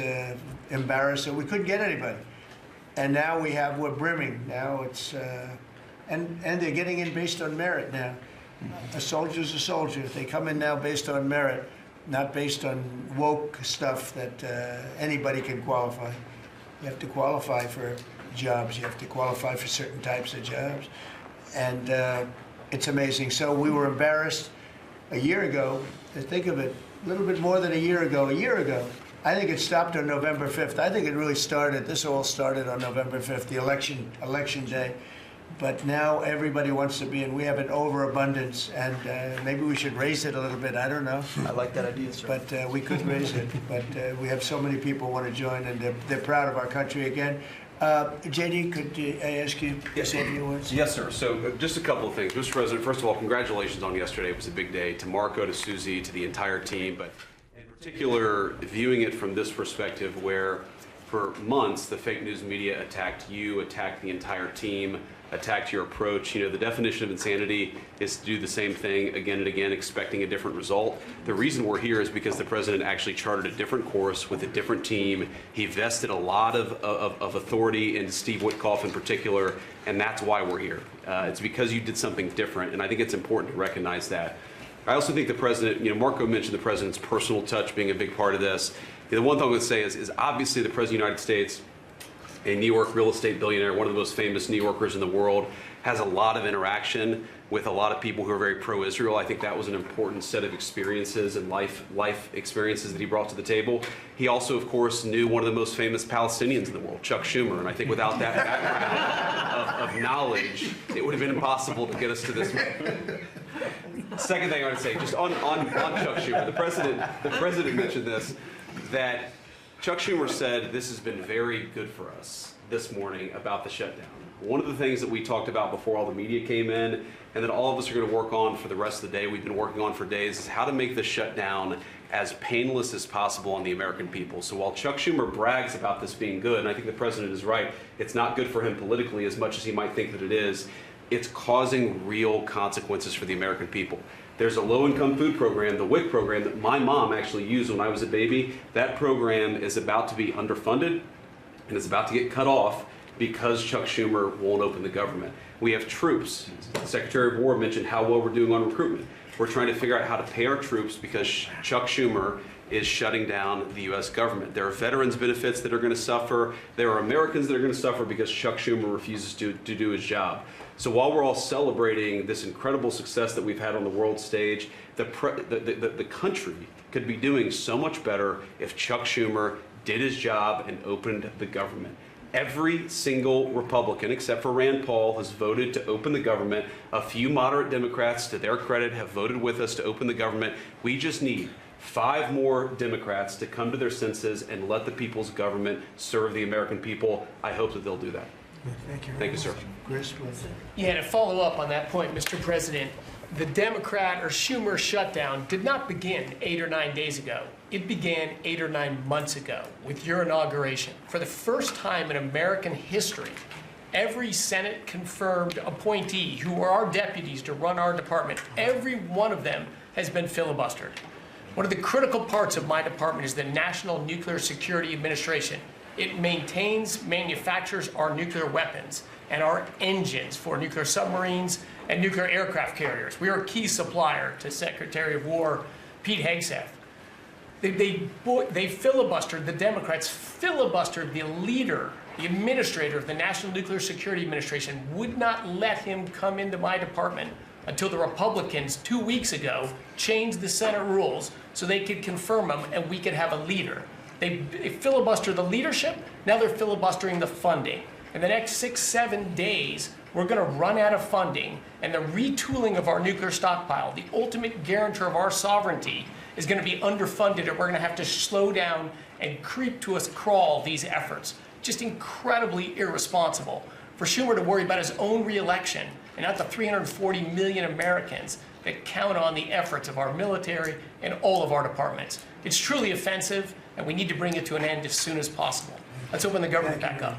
embarrassing. We couldn't get anybody. And now we're brimming. Now it's, and they're getting in based on merit now. A soldier's a soldier. They come in now based on merit, not based on woke stuff that anybody can qualify. You have to qualify for jobs. You have to qualify for certain types of jobs. And it's amazing. So we were embarrassed a year ago. Think of it, a little bit more than a year ago. I think it stopped on November 5th. I think it really started, this all started on November 5th, the election day. But now everybody wants to be in. We have an overabundance, and maybe we should raise it a little bit. I don't know. I like that idea, sir. But we could raise it. But we have so many people want to join, and they're proud of our country again. JD, could I ask you to say a few words? Yes, sir. So just a couple of things. Mr. President, first of all, congratulations on yesterday. It was a big day. To Marco, to Susie, to the entire team. But in particular, viewing it from this perspective where for months the fake news media attacked you, attacked the entire team, attacked your approach. You know, the definition of insanity is to do the same thing again and again, expecting a different result. The reason we're here is because the president actually charted a different course with a different team. He vested a lot of authority in Steve Witkoff in particular, and that's why we're here. It's because you did something different, and I think it's important to recognize that. I also think the president, you know, Marco mentioned the president's personal touch being a big part of this. The one thing I would say is obviously the president of the United States, a New York real estate billionaire, one of the most famous New Yorkers in the world, has a lot of interaction with a lot of people who are very pro-Israel. I think that was an important set of experiences and life experiences that he brought to the table. He also, of course, knew one of the most famous Palestinians in the world, Chuck Schumer, and I think without that background of knowledge, it would have been impossible to get us to this point. Second thing I would say, just on Chuck Schumer, the president mentioned this, that Chuck Schumer said this has been very good for us this morning about the shutdown. One of the things that we talked about before all the media came in and that all of us are going to work on for the rest of the day, we've been working on for days, is how to make the shutdown as painless as possible on the American people. So while Chuck Schumer brags about this being good, and I think the president is right, it's not good for him politically as much as he might think that it is, it's causing real consequences for the American people. There's a low-income food program, the WIC program, that my mom actually used when I was a baby. That program is about to be underfunded, and it's about to get cut off because Chuck Schumer won't open the government. We have troops. The Secretary of War mentioned how well we're doing on recruitment. We're trying to figure out how to pay our troops because Chuck Schumer is shutting down the U.S. government. There are veterans benefits that are going to suffer. There are Americans that are going to suffer because Chuck Schumer refuses to do his job. So while we're all celebrating this incredible success that we've had on the world stage, the country could be doing so much better if Chuck Schumer did his job and opened the government. Every single Republican, except for Rand Paul, has voted to open the government. A few moderate Democrats, to their credit, have voted with us to open the government. We just need 5 more Democrats to come to their senses and let the people's government serve the American people. I hope that they'll do that. Thank you. Thank you, sir. Chris, please. Yeah, to follow up on that point, Mr. President, the Democrat or Schumer shutdown did not begin 8 or 9 days ago. It began 8 or 9 months ago with your inauguration. For the first time in American history, every Senate confirmed appointee who are our deputies to run our department, every one of them has been filibustered. One of the critical parts of my department is the National Nuclear Security Administration. It maintains, manufactures our nuclear weapons and our engines for nuclear submarines and nuclear aircraft carriers. We are a key supplier to Secretary of War Pete Hegseth. They filibustered, the Democrats filibustered the leader, the administrator of the National Nuclear Security Administration, would not let him come into my department until the Republicans 2 weeks ago changed the Senate rules so they could confirm him and we could have a leader. They filibustered the leadership, now they're filibustering the funding. In the next 6-7 days, we're going to run out of funding, and the retooling of our nuclear stockpile, the ultimate guarantor of our sovereignty, is going to be underfunded, and we're going to have to slow down and creep to us crawl these efforts. Just incredibly irresponsible for Schumer to worry about his own reelection and not the 340 million Americans that count on the efforts of our military and all of our departments. It's truly offensive, and we need to bring it to an end as soon as possible. Let's open the government back up.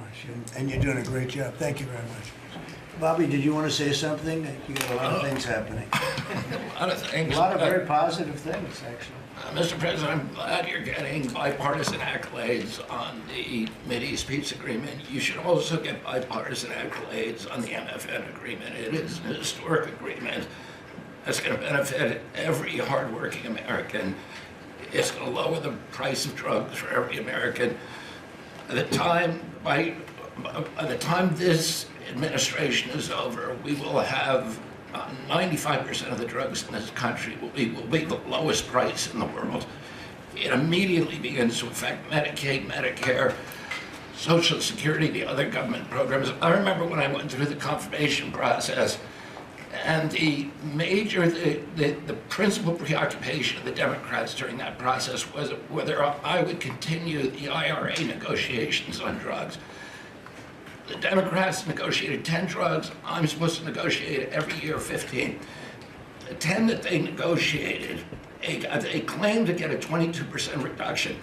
And you're doing a great job. Thank you very much. Bobby, did you want to say something? You got a lot of things happening. A lot of things. A lot of very positive things, actually. Mr. President, I'm glad you're getting bipartisan accolades on the Mideast Peace Agreement. You should also get bipartisan accolades on the MFN agreement. It is an historic agreement that's going to benefit every hardworking American. It's going to lower the price of drugs for every American. By the time this administration is over, we will have 95% of the drugs in this country will be the lowest price in the world. It immediately begins to affect Medicaid, Medicare, Social Security, the other government programs. I remember when I went through the confirmation process, and the principal preoccupation of the Democrats during that process was whether I would continue the IRA negotiations on drugs. The Democrats negotiated 10 drugs. I'm supposed to negotiate every year 15. The 10 that they negotiated, they claimed to get a 22% reduction,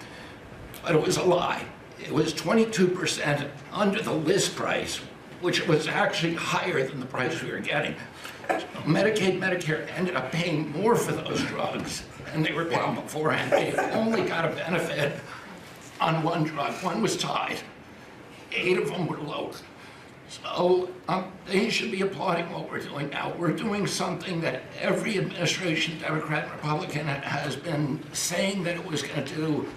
but it was a lie. It was 22% under the list price, which was actually higher than the price we were getting. Medicaid, Medicare ended up paying more for those drugs than they were paying beforehand. They only got a benefit on one drug. One was tied. 8 of them were lower. So they should be applauding what we're doing now. We're doing something that every administration, Democrat and Republican, has been saying that it was going to do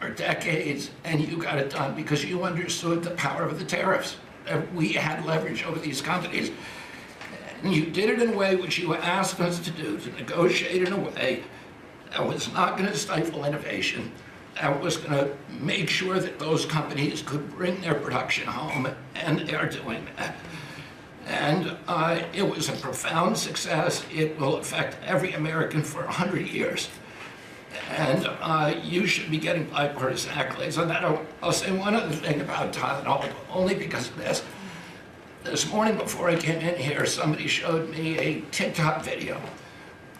for decades, and you got it done because you understood the power of the tariffs. That we had leverage over these companies. And you did it in a way which you asked us to do, to negotiate in a way that was not going to stifle innovation, that was going to make sure that those companies could bring their production home, and they are doing that. And it was a profound success. It will affect every American for 100 years. And you should be getting bipartisan accolades on that. I'll say one other thing about Tylenol, only because of this. This morning before I came in here, somebody showed me a TikTok video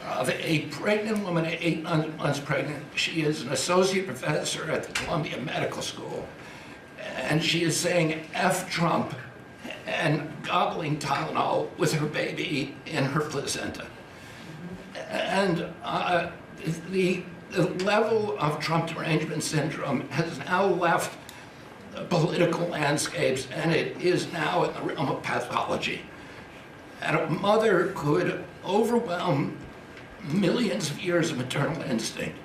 of a pregnant woman at 8 months pregnant. She is an associate professor at the Columbia Medical School. And she is saying F Trump and gobbling Tylenol with her baby in her placenta. And the level of Trump derangement syndrome has now left the political landscapes, and it is now in the realm of pathology. And a mother could overwhelm millions of years of maternal instinct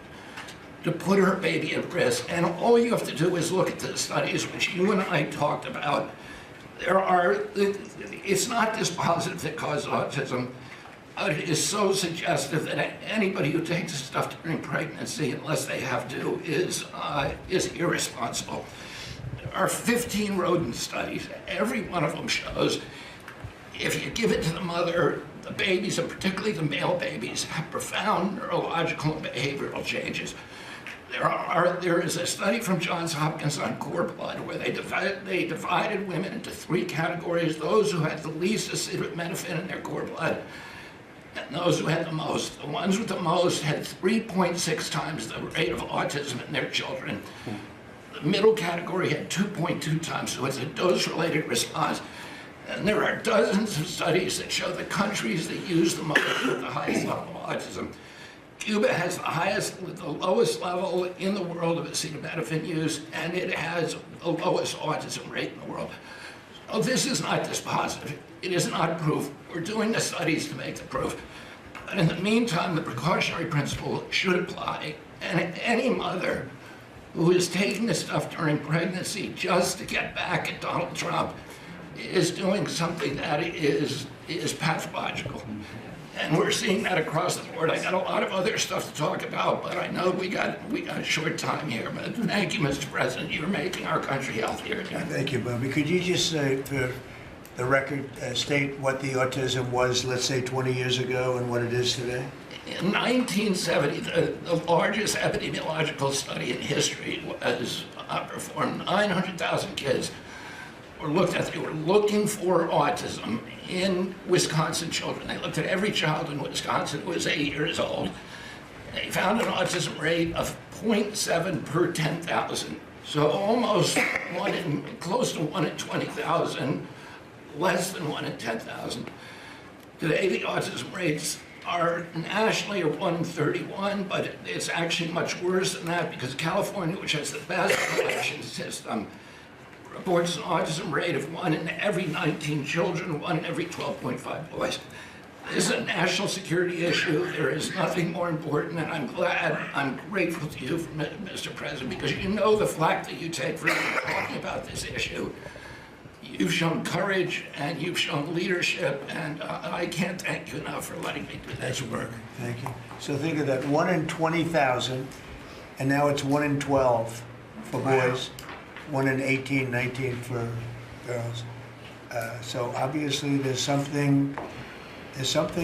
to put her baby at risk. And all you have to do is look at the studies which you and I talked about. It's not dispositive that causes autism. It is so suggestive that anybody who takes this stuff during pregnancy, unless they have to, is irresponsible. There are 15 rodent studies. Every one of them shows if you give it to the mother, the babies, and particularly the male babies, have profound neurological and behavioral changes. There is a study from Johns Hopkins on cord blood where they divided women into 3 categories: those who had the least acetaminophen in their cord blood, and those who had the most. The ones with the most had 3.6 times the rate of autism in their children. The middle category had 2.2 times, so it's a dose-related response. And there are dozens of studies that show the countries that use the most have the highest level of autism. Cuba has the lowest level in the world of acetaminophen use, and it has the lowest autism rate in the world. So this is not dispositive. It is not proof. We're doing the studies to make the proof. But in the meantime, the precautionary principle should apply, and any mother who is taking this stuff during pregnancy just to get back at Donald Trump is doing something that is pathological. And we're seeing that across the board. I got a lot of other stuff to talk about, but I know we got a short time here. But thank you, Mr. President. You're making our country healthier again. Thank you, Bobby. Could you just say, for the record, state what the autism was, let's say, 20 years ago and what it is today? In 1970, the largest epidemiological study in history was performed. 900,000 kids were looked at. They were looking for autism in Wisconsin children. They looked at every child in Wisconsin who was 8 years old. They found an autism rate of 0.7 per 10,000. So almost close to 1 in 20,000 less than 1 in 10,000. Today, the autism rates are nationally are 1 in 31, but it's actually much worse than that because California, which has the best collection system, reports an autism rate of 1 in every 19 children, 1 in every 12.5 boys. This is a national security issue. There is nothing more important, and I'm grateful to you, Mr. President, because you know the flack that you take for talking about this issue. You've shown courage and you've shown leadership, and I can't thank you enough for letting me do this work. Thank you. So think of that, 1 in 20,000, and now it's 1 in 12 for boys, 1 in 18, 19 for girls. So obviously there's something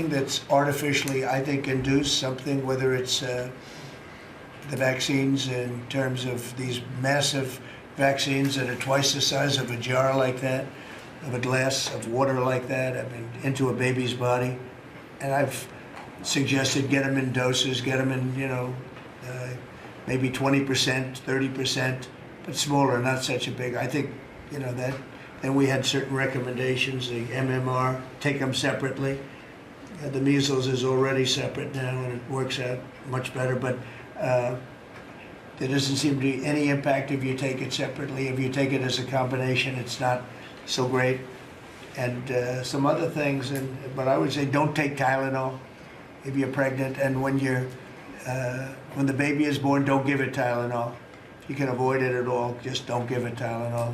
that's artificially, I think, induced, something, whether it's the vaccines in terms of these massive vaccines that are twice the size of a jar like that, of a glass of water like that, I mean, into a baby's body. And I've suggested get them in doses, get them in, maybe 20%, 30%, but smaller, not such a big. I think, that. Then we had certain recommendations, the MMR, take them separately. The measles is already separate now, and it works out much better, but there doesn't seem to be any impact if you take it separately. If you take it as a combination, it's not so great. And some other things, but I would say don't take Tylenol if you're pregnant, and when the baby is born, don't give it Tylenol. If you can avoid it at all, just don't give it Tylenol.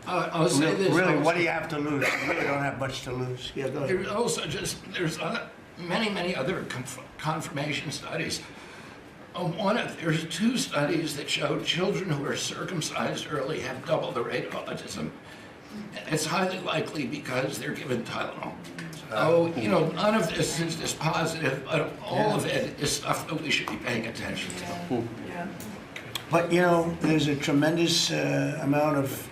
I'll say this. Really, what do you have to lose? You really don't have much to lose. Yeah, go ahead. There's also there's many other confirmation studies. There's 2 studies that show children who are circumcised early have double the rate of autism. It's highly likely because they're given Tylenol. So, none of this is dispositive, but all of it is stuff that we should be paying attention to. Yeah. But, there's a tremendous amount of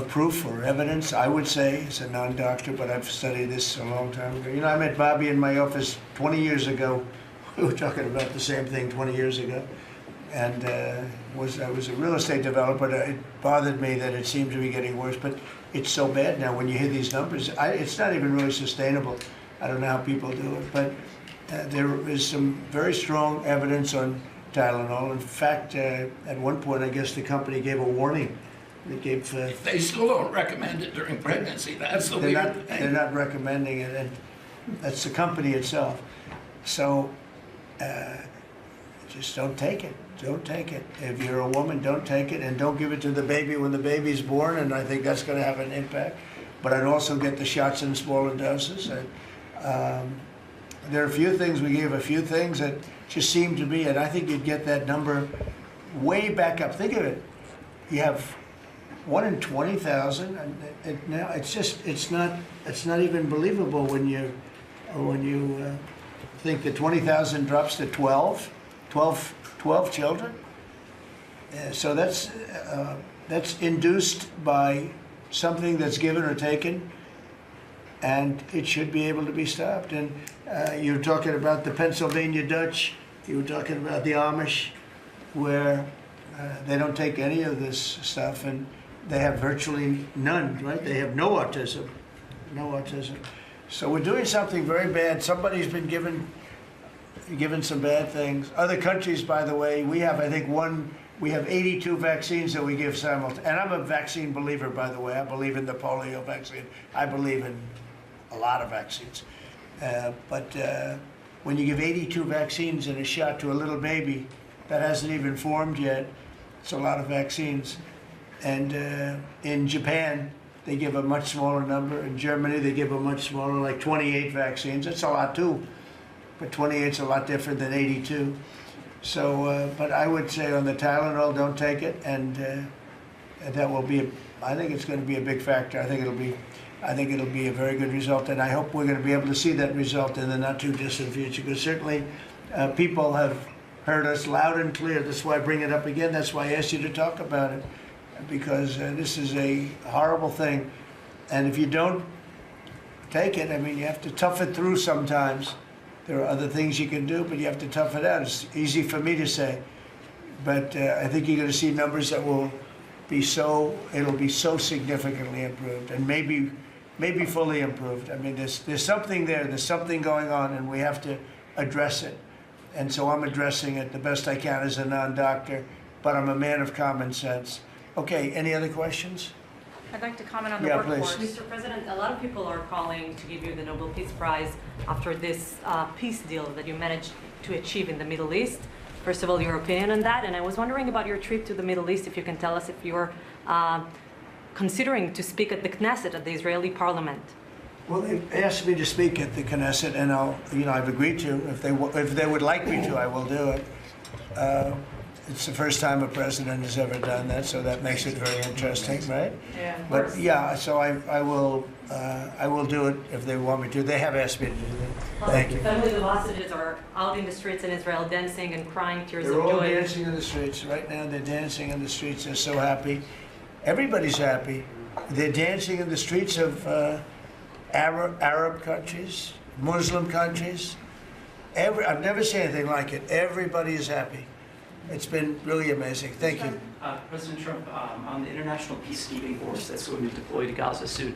proof or evidence, I would say, as a non-doctor, but I've studied this a long time ago. I met Bobby in my office 20 years ago. We were talking about the same thing 20 years ago. And I was a real estate developer. It bothered me that it seemed to be getting worse, but it's so bad now when you hear these numbers. It's not even really sustainable. I don't know how people do it, but there is some very strong evidence on Tylenol. In fact, at one point, I guess the company gave a warning. They still don't recommend it during pregnancy. That's the weird thing. They're not recommending it, and that's the company itself. So just don't take it. Don't take it. If you're a woman, don't take it, and don't give it to the baby when the baby's born, and I think that's going to have an impact. But I'd also get the shots in smaller doses. And, there are a few things, we gave a few things that just seem to be, and I think you'd get that number way back up. Think of it. You have 1 in 20,000, and now it's not even believable when you think that 20,000 drops to 12 children. So that's induced by something that's given or taken, and it should be able to be stopped. And you're talking about the Pennsylvania Dutch, you were talking about the Amish, where they don't take any of this stuff, and they have virtually none, right? They have no autism. So we're doing something very bad. Somebody's been given some bad things. Other countries, by the way, we have, I think, we have 82 vaccines that we give simultaneously. And I'm a vaccine believer, by the way. I believe in the polio vaccine. I believe in a lot of vaccines. But when you give 82 vaccines in a shot to a little baby that hasn't even formed yet, it's a lot of vaccines. And in Japan, they give a much smaller number. In Germany, they give a much smaller, like 28 vaccines. That's a lot too, but 28's a lot different than 82. So, but I would say on the Tylenol, don't take it, and that will be. I think it's going to be a big factor. I think it'll be a very good result, and I hope we're going to be able to see that result in the not too distant future. Because certainly, people have heard us loud and clear. That's why I bring it up again. That's why I asked you to talk about it. Because this is a horrible thing, and if you don't take it, I mean, you have to tough it through sometimes. There are other things you can do, but you have to tough it out. It's easy for me to say, but I think you're going to see numbers that will be it'll be so significantly improved, and maybe maybe fully improved. I mean, there's something there, there's something going on, and we have to address it. And so I'm addressing it the best I can as a non-doctor, but I'm a man of common sense. Okay, any other questions? I'd like to comment on the Yeah, workforce. please. Mr. President, a lot of people are calling to give you the Nobel Peace Prize after this peace deal that you managed to achieve in the Middle East. First of all, your opinion on that, and I was wondering about your trip to the Middle East, if you can tell us if you're considering to speak at the Knesset, at the Israeli parliament. Well, they asked me to speak at the Knesset, and I've agreed to. If they would like me to, I will do it. It's the first time a president has ever done that, so that makes it very interesting, right? Yeah, of But course. yeah, so I will do it if they want me to. They have asked me to do that. Thank you. Families of hostages are out in the streets in Israel dancing and crying tears They're of all joy. dancing in the streets right now. They're dancing in the streets. They're so happy. Everybody's happy. They're dancing in the streets of Arab countries, Muslim countries. I've never seen anything like it. Everybody is happy. It's been really amazing. Thank you. President Trump, on the international peacekeeping force that's going to deploy to Gaza soon,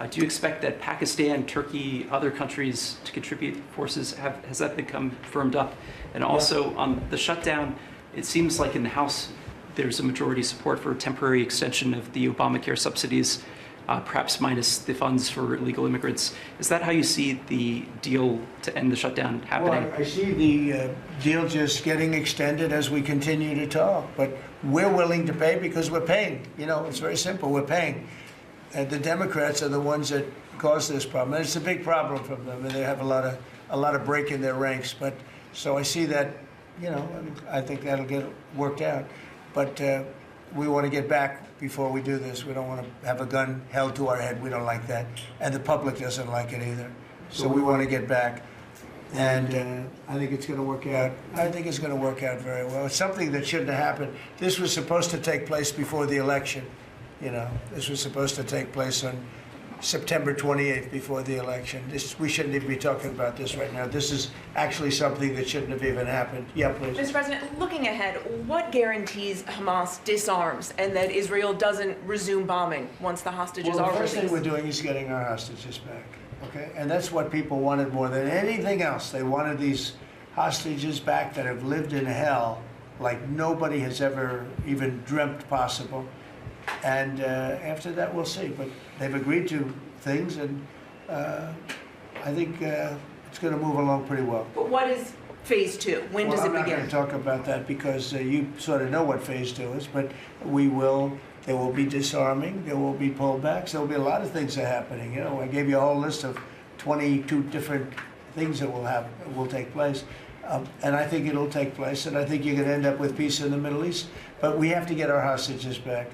do you expect that Pakistan, Turkey, other countries to contribute forces? Has that become firmed up? And also on the shutdown, it seems like in the House there's a majority support for a temporary extension of the Obamacare subsidies, perhaps minus the funds for illegal immigrants. Is that how you see the deal to end the shutdown happening? Well, I see the deal just getting extended as we continue to talk, but we're willing to pay because we're paying. You know, it's very simple. We're paying. And the Democrats are the ones that caused this problem. And it's a big problem for them, and they have a lot of break in their ranks. But so I see that, you know, I think that'll get worked out. But we want to get back before we do this. We don't want to have a gun held to our head. We don't like that. And the public doesn't like it either. So we want to get back. And I think it's going to work out. I think it's going to work out very well. It's something that shouldn't have happened. This was supposed to take place before the election. You know, this was supposed to take place on September 28th before the election. We shouldn't even be talking about this right now. This is actually something that shouldn't have even happened. Yeah, please. Mr. President, looking ahead, what guarantees Hamas disarms and that Israel doesn't resume bombing once the hostages Well, are the first released? thing we're doing is getting our hostages back, okay? And that's what people wanted more than anything else. They wanted these hostages back that have lived in hell like nobody has ever even dreamt possible. And after that, we'll see. But they've agreed to things, and I think it's going to move along pretty well. But what is phase two? When does it I'm not begin? going to talk about that because you sort of know what phase two is, but there will be disarming, there will be pullbacks, there will be a lot of things that are happening. You know, I gave you a whole list of 22 different things that will take place. And I think it'll take place, and I think you're going to end up with peace in the Middle East. But we have to get our hostages back.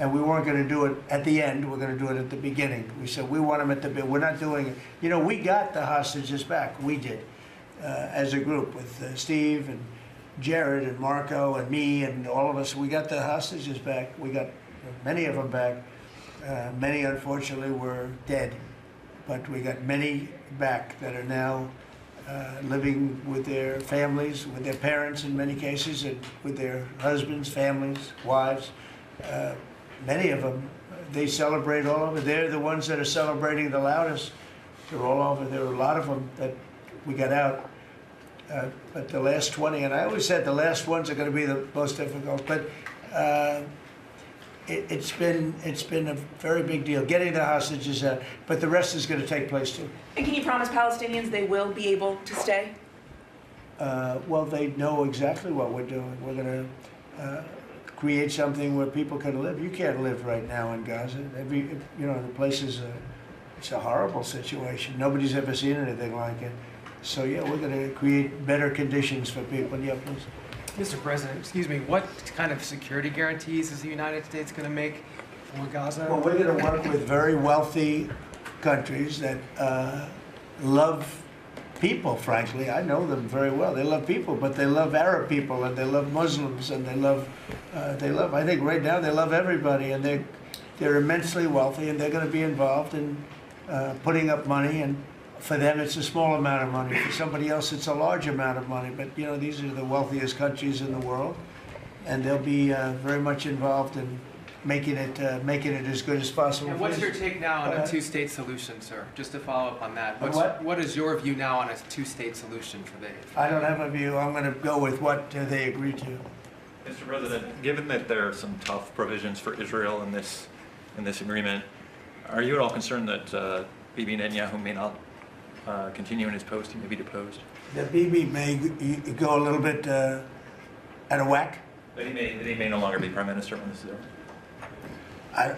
And we weren't going to do it at the end. We're going to do it at the beginning. We said we want them at the beginning. We're not doing it. You know, we got the hostages back. We did, as a group with Steve and Jared and Marco and me and all of us. We got the hostages back. We got many of them back. Many, unfortunately, were dead. But we got many back that are now living with their families, with their parents in many cases, and with their husbands, families, wives. Many of them, they celebrate all over. They're the ones that are celebrating the loudest. They're all over. There are a lot of them that we got out. But the last 20, and I always said the last ones are going to be the most difficult. But it's been a very big deal getting the hostages out. But the rest is going to take place too. And can you promise Palestinians they will be able to stay? Well, they know exactly what we're doing. We're going to create something where people can live. You can't live right now in Gaza. The place is it's a horrible situation. Nobody's ever seen anything like it. So yeah, we're going to create better conditions for people. Yeah, please. Mr. President, excuse me, what kind of security guarantees is the United States going to make for Gaza? Well, we're going to work with very wealthy countries that love people, frankly. I know them very well. They love people, but they love Arab people, and they love Muslims, and they love, I think right now they love everybody, and they're immensely wealthy, and they're going to be involved in putting up money, and for them it's a small amount of money. For somebody else it's a large amount of money, but these are the wealthiest countries in the world, and they'll be very much involved in making it as good as possible. And what's your take now on a two-state solution, sir? Just to follow up on that. What is your view now on a two-state solution for the? I don't have a view. I'm going to go with what they agree to. Mr. President, given that there are some tough provisions for Israel in this agreement, are you at all concerned that Bibi Netanyahu may not continue in his post? He may be deposed. That Bibi may go a little bit out of whack. That he may no longer be prime minister when this is over.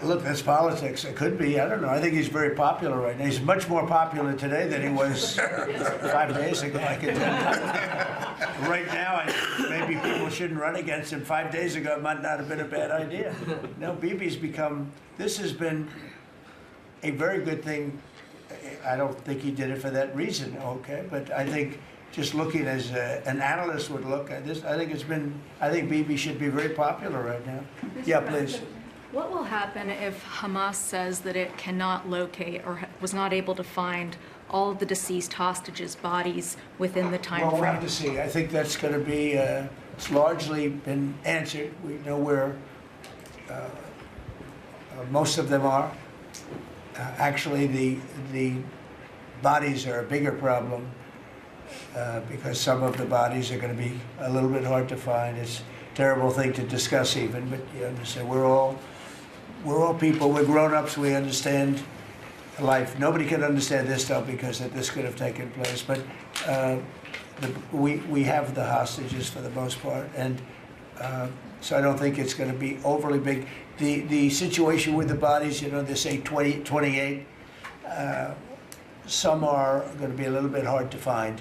Look, that's politics. It could be. I don't know. I think he's very popular right now. He's much more popular today than he was 5 days ago. I can tell you. Right now, maybe people shouldn't run against him. 5 days ago, it might not have been a bad idea. No, Bibi's become. This has been a very good thing. I don't think he did it for that reason. Okay, but I think just looking as an analyst would look at this, I think Bibi should be very popular right now. Yeah, please. What will happen if Hamas says that it cannot locate or was not able to find all of the deceased hostages' bodies within the time Well, frame? we'll have to see. I think that's going to be, it's largely been answered. We know where most of them are. Actually, the bodies are a bigger problem because some of the bodies are going to be a little bit hard to find. It's a terrible thing to discuss even, but you understand, we're all people, we're grown-ups, we understand life. Nobody can understand this stuff because this could have taken place, but we have the hostages for the most part, and so I don't think it's going to be overly big. The situation with the bodies, they say 28. Some are going to be a little bit hard to find,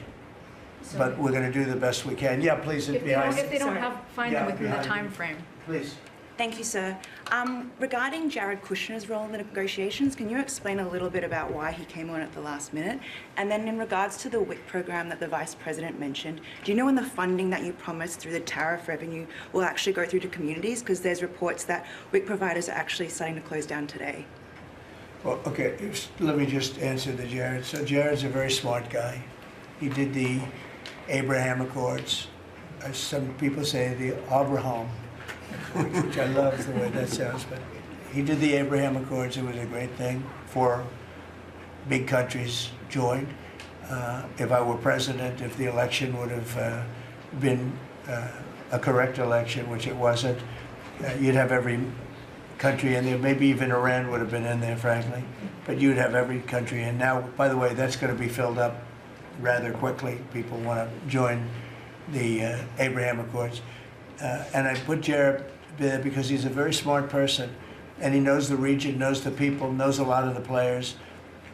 but we're going to do the best we can. Yeah, please. If they don't find them within the time frame. Please. Thank you, sir. Regarding Jared Kushner's role in the negotiations, can you explain a little bit about why he came on at the last minute? And then in regards to the WIC program that the Vice President mentioned, do you know when the funding that you promised through the tariff revenue will actually go through to communities? Because there's reports that WIC providers are actually starting to close down today. Well, okay, let me just answer the Jared. So Jared's a very smart guy. He did the Abraham Accords. Some people say the Abraham, which I love the way that sounds, but he did the Abraham Accords. It was a great thing. 4 big countries joined. If I were president, if the election would have been a correct election, which it wasn't, you'd have every country in there. Maybe even Iran would have been in there, frankly. But you'd have every country in. Now, by the way, that's going to be filled up rather quickly. People want to join the Abraham Accords. And I put Jared there because he's a very smart person, and he knows the region, knows the people, knows a lot of the players.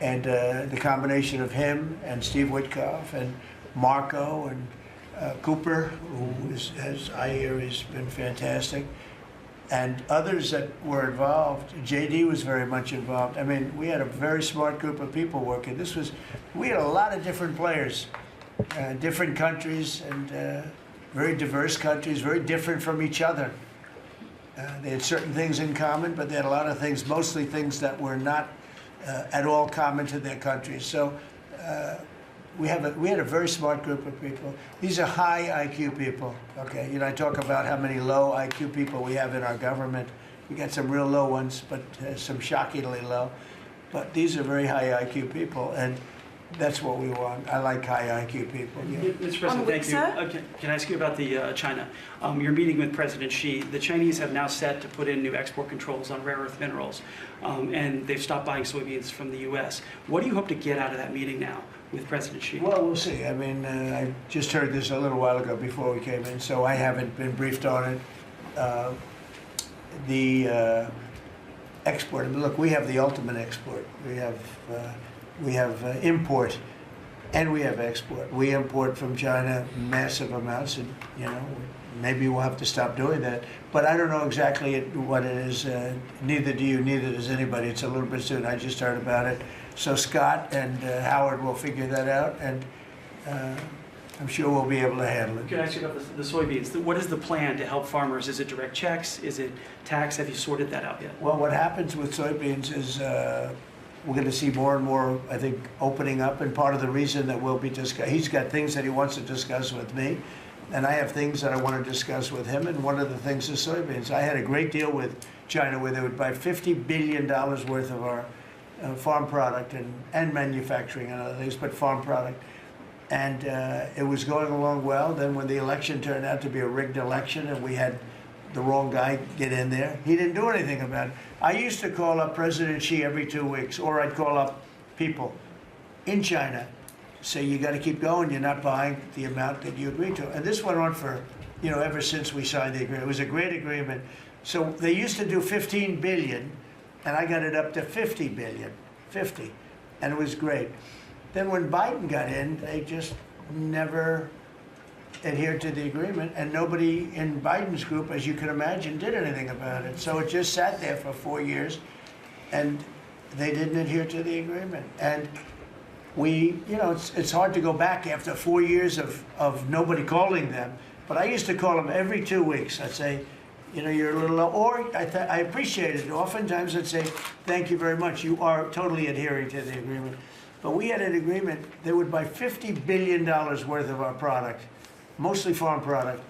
And the combination of him and Steve Witkoff and Marco and Cooper, who is, as I hear, has been fantastic, and others that were involved. JD was very much involved. I mean, we had a very smart group of people working. We had a lot of different players, different countries, and very diverse countries, very different from each other. They had certain things in common, but they had a lot of things, mostly things that were not at all common to their countries. So we had a very smart group of people. These are high IQ people. Okay, I talk about how many low IQ people we have in our government. We got some real low ones, but some shockingly low. But these are very high IQ people, and that's what we want. I like high IQ people. Yeah. Mr. President, thank you. Can I ask you about the China? You're meeting with President Xi. The Chinese have now set to put in new export controls on rare earth minerals, and they've stopped buying soybeans from the U.S. What do you hope to get out of that meeting now with President Xi? Well, we'll see. I mean, I just heard this a little while ago before we came in, so I haven't been briefed on it. The export, I mean, look, we have the ultimate export. We have import, and we have export. We import from China massive amounts, and maybe we'll have to stop doing that. But I don't know exactly what it is. Neither do you. Neither does anybody. It's a little bit soon. I just heard about it. So Scott and Howard will figure that out, and I'm sure we'll be able to handle it. Can I ask you about the soybeans? What is the plan to help farmers? Is it direct checks? Is it tax? Have you sorted that out yet? Well, what happens with soybeans is we're going to see more and more, I think, opening up, and part of the reason that we'll be discussing, he's got things that he wants to discuss with me, And I have things that I want to discuss with him, and one of the things is soybeans. I had a great deal with China where they would buy $50 billion worth of our farm product and manufacturing and other things, but farm product. And it was going along well. Then when the election turned out to be a rigged election and we had the wrong guy get in there, he didn't do anything about it. I used to call up President Xi every 2 weeks, or I'd call up people in China, say, you got to keep going, you're not buying the amount that you agreed to. And this went on for, ever since we signed the agreement. It was a great agreement. So they used to do 15 billion, and I got it up to 50 billion, 50, and it was great. Then when Biden got in, they just never adhered to the agreement, and nobody in Biden's group, as you can imagine, did anything about it. So it just sat there for 4 years, and they didn't adhere to the agreement. And we, it's hard to go back after 4 years of nobody calling them, but I used to call them every 2 weeks. I'd say, you're a little low, or I appreciate it. Oftentimes I'd say, thank you very much. You are totally adhering to the agreement. But we had an agreement, they would buy $50 billion worth of our product, mostly farm product.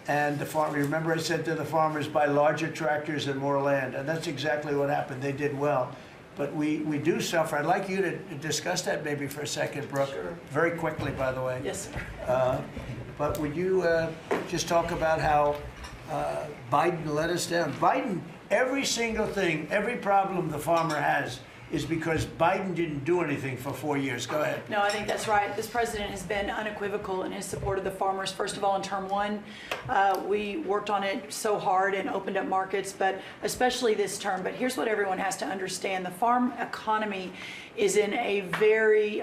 And the farmer, remember I said to the farmers, buy larger tractors and more land. And that's exactly what happened. They did well. But we do suffer. I'd like you to discuss that maybe for a second, Brooke. Sure. Very quickly, by the way. Yes, sir. But would you just talk about how Biden let us down? Biden, every single thing, every problem the farmer has is because Biden didn't do anything for 4 years. Go ahead. No, I think that's right. This president has been unequivocal in his support of the farmers. First of all, in term one, we worked on it so hard and opened up markets, but especially this term. But here's what everyone has to understand. The farm economy is in a very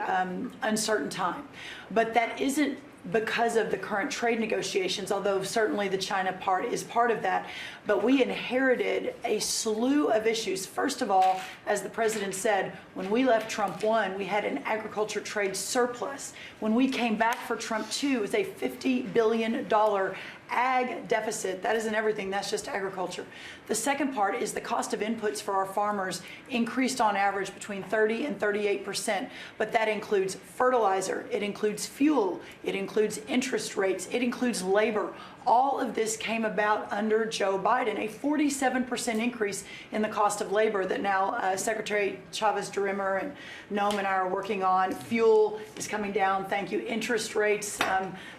uncertain time. But that isn't because of the current trade negotiations, although certainly the China part is part of that. But we inherited a slew of issues. First of all, as the president said, when we left Trump 1, we had an agriculture trade surplus. When we came back for Trump 2, it was a $50 billion ag deficit. That isn't everything, that's just agriculture. The second part is the cost of inputs for our farmers increased on average between 30 and 38%, but that includes fertilizer, it includes fuel, it includes interest rates, it includes labor. All of this came about under Joe Biden, a 47% increase in the cost of labor that now Secretary Chavez-DeRimmer and Noam and I are working on. Fuel is coming down, thank you. Interest rates,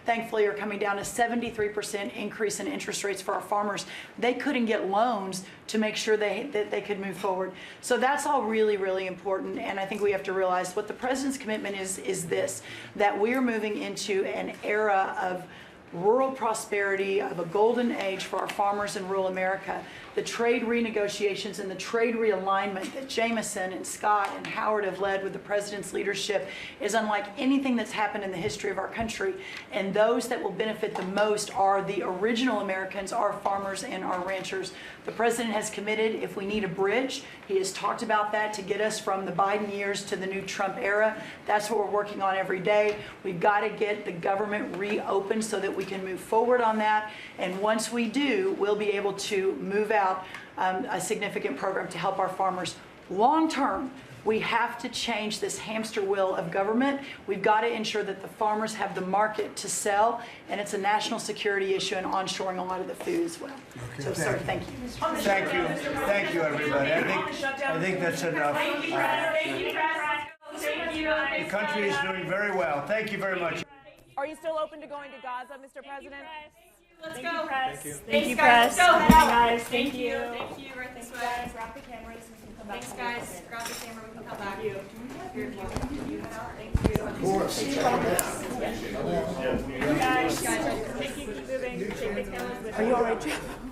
thankfully, are coming down. A 73% increase in interest rates for our farmers. They couldn't get loans to make sure that they could move forward. So that's all really, really important. And I think we have to realize what the president's commitment is this, that we're moving into an era of rural prosperity, of a golden age for our farmers in rural America. The trade renegotiations and the trade realignment that Jameson and Scott and Howard have led with the president's leadership is unlike anything that's happened in the history of our country. And those that will benefit the most are the original Americans, our farmers and our ranchers. The president has committed, if we need a bridge, he has talked about that to get us from the Biden years to the new Trump era. That's what we're working on every day. We've got to get the government reopened so that we can move forward on that. And once we do, we'll be able to move out a significant program to help our farmers. Long term, we have to change this hamster wheel of government. We've got to ensure that the farmers have the market to sell, and it's a national security issue and onshoring a lot of the food as well. Okay, So, sir, thank you. Thank you. Thank you, everybody. I think that's enough. Thank you, Press. Thank you, Press. Thank you. The country is doing very well. Thank you very much. Are you still open to going to Gaza, Mr. President? Let's go. Press. Thank you. Thanks, Thank you, guys. Press. Let's go. Thank you, guys. Thank you. Thank you. Right this way. Grab the camera so we can come back. Thanks, guys. Grab the camera. We can come back. Thank you. Thank you. Of course. Guys, keep moving. Take the cameras with Are you all right, Jeff?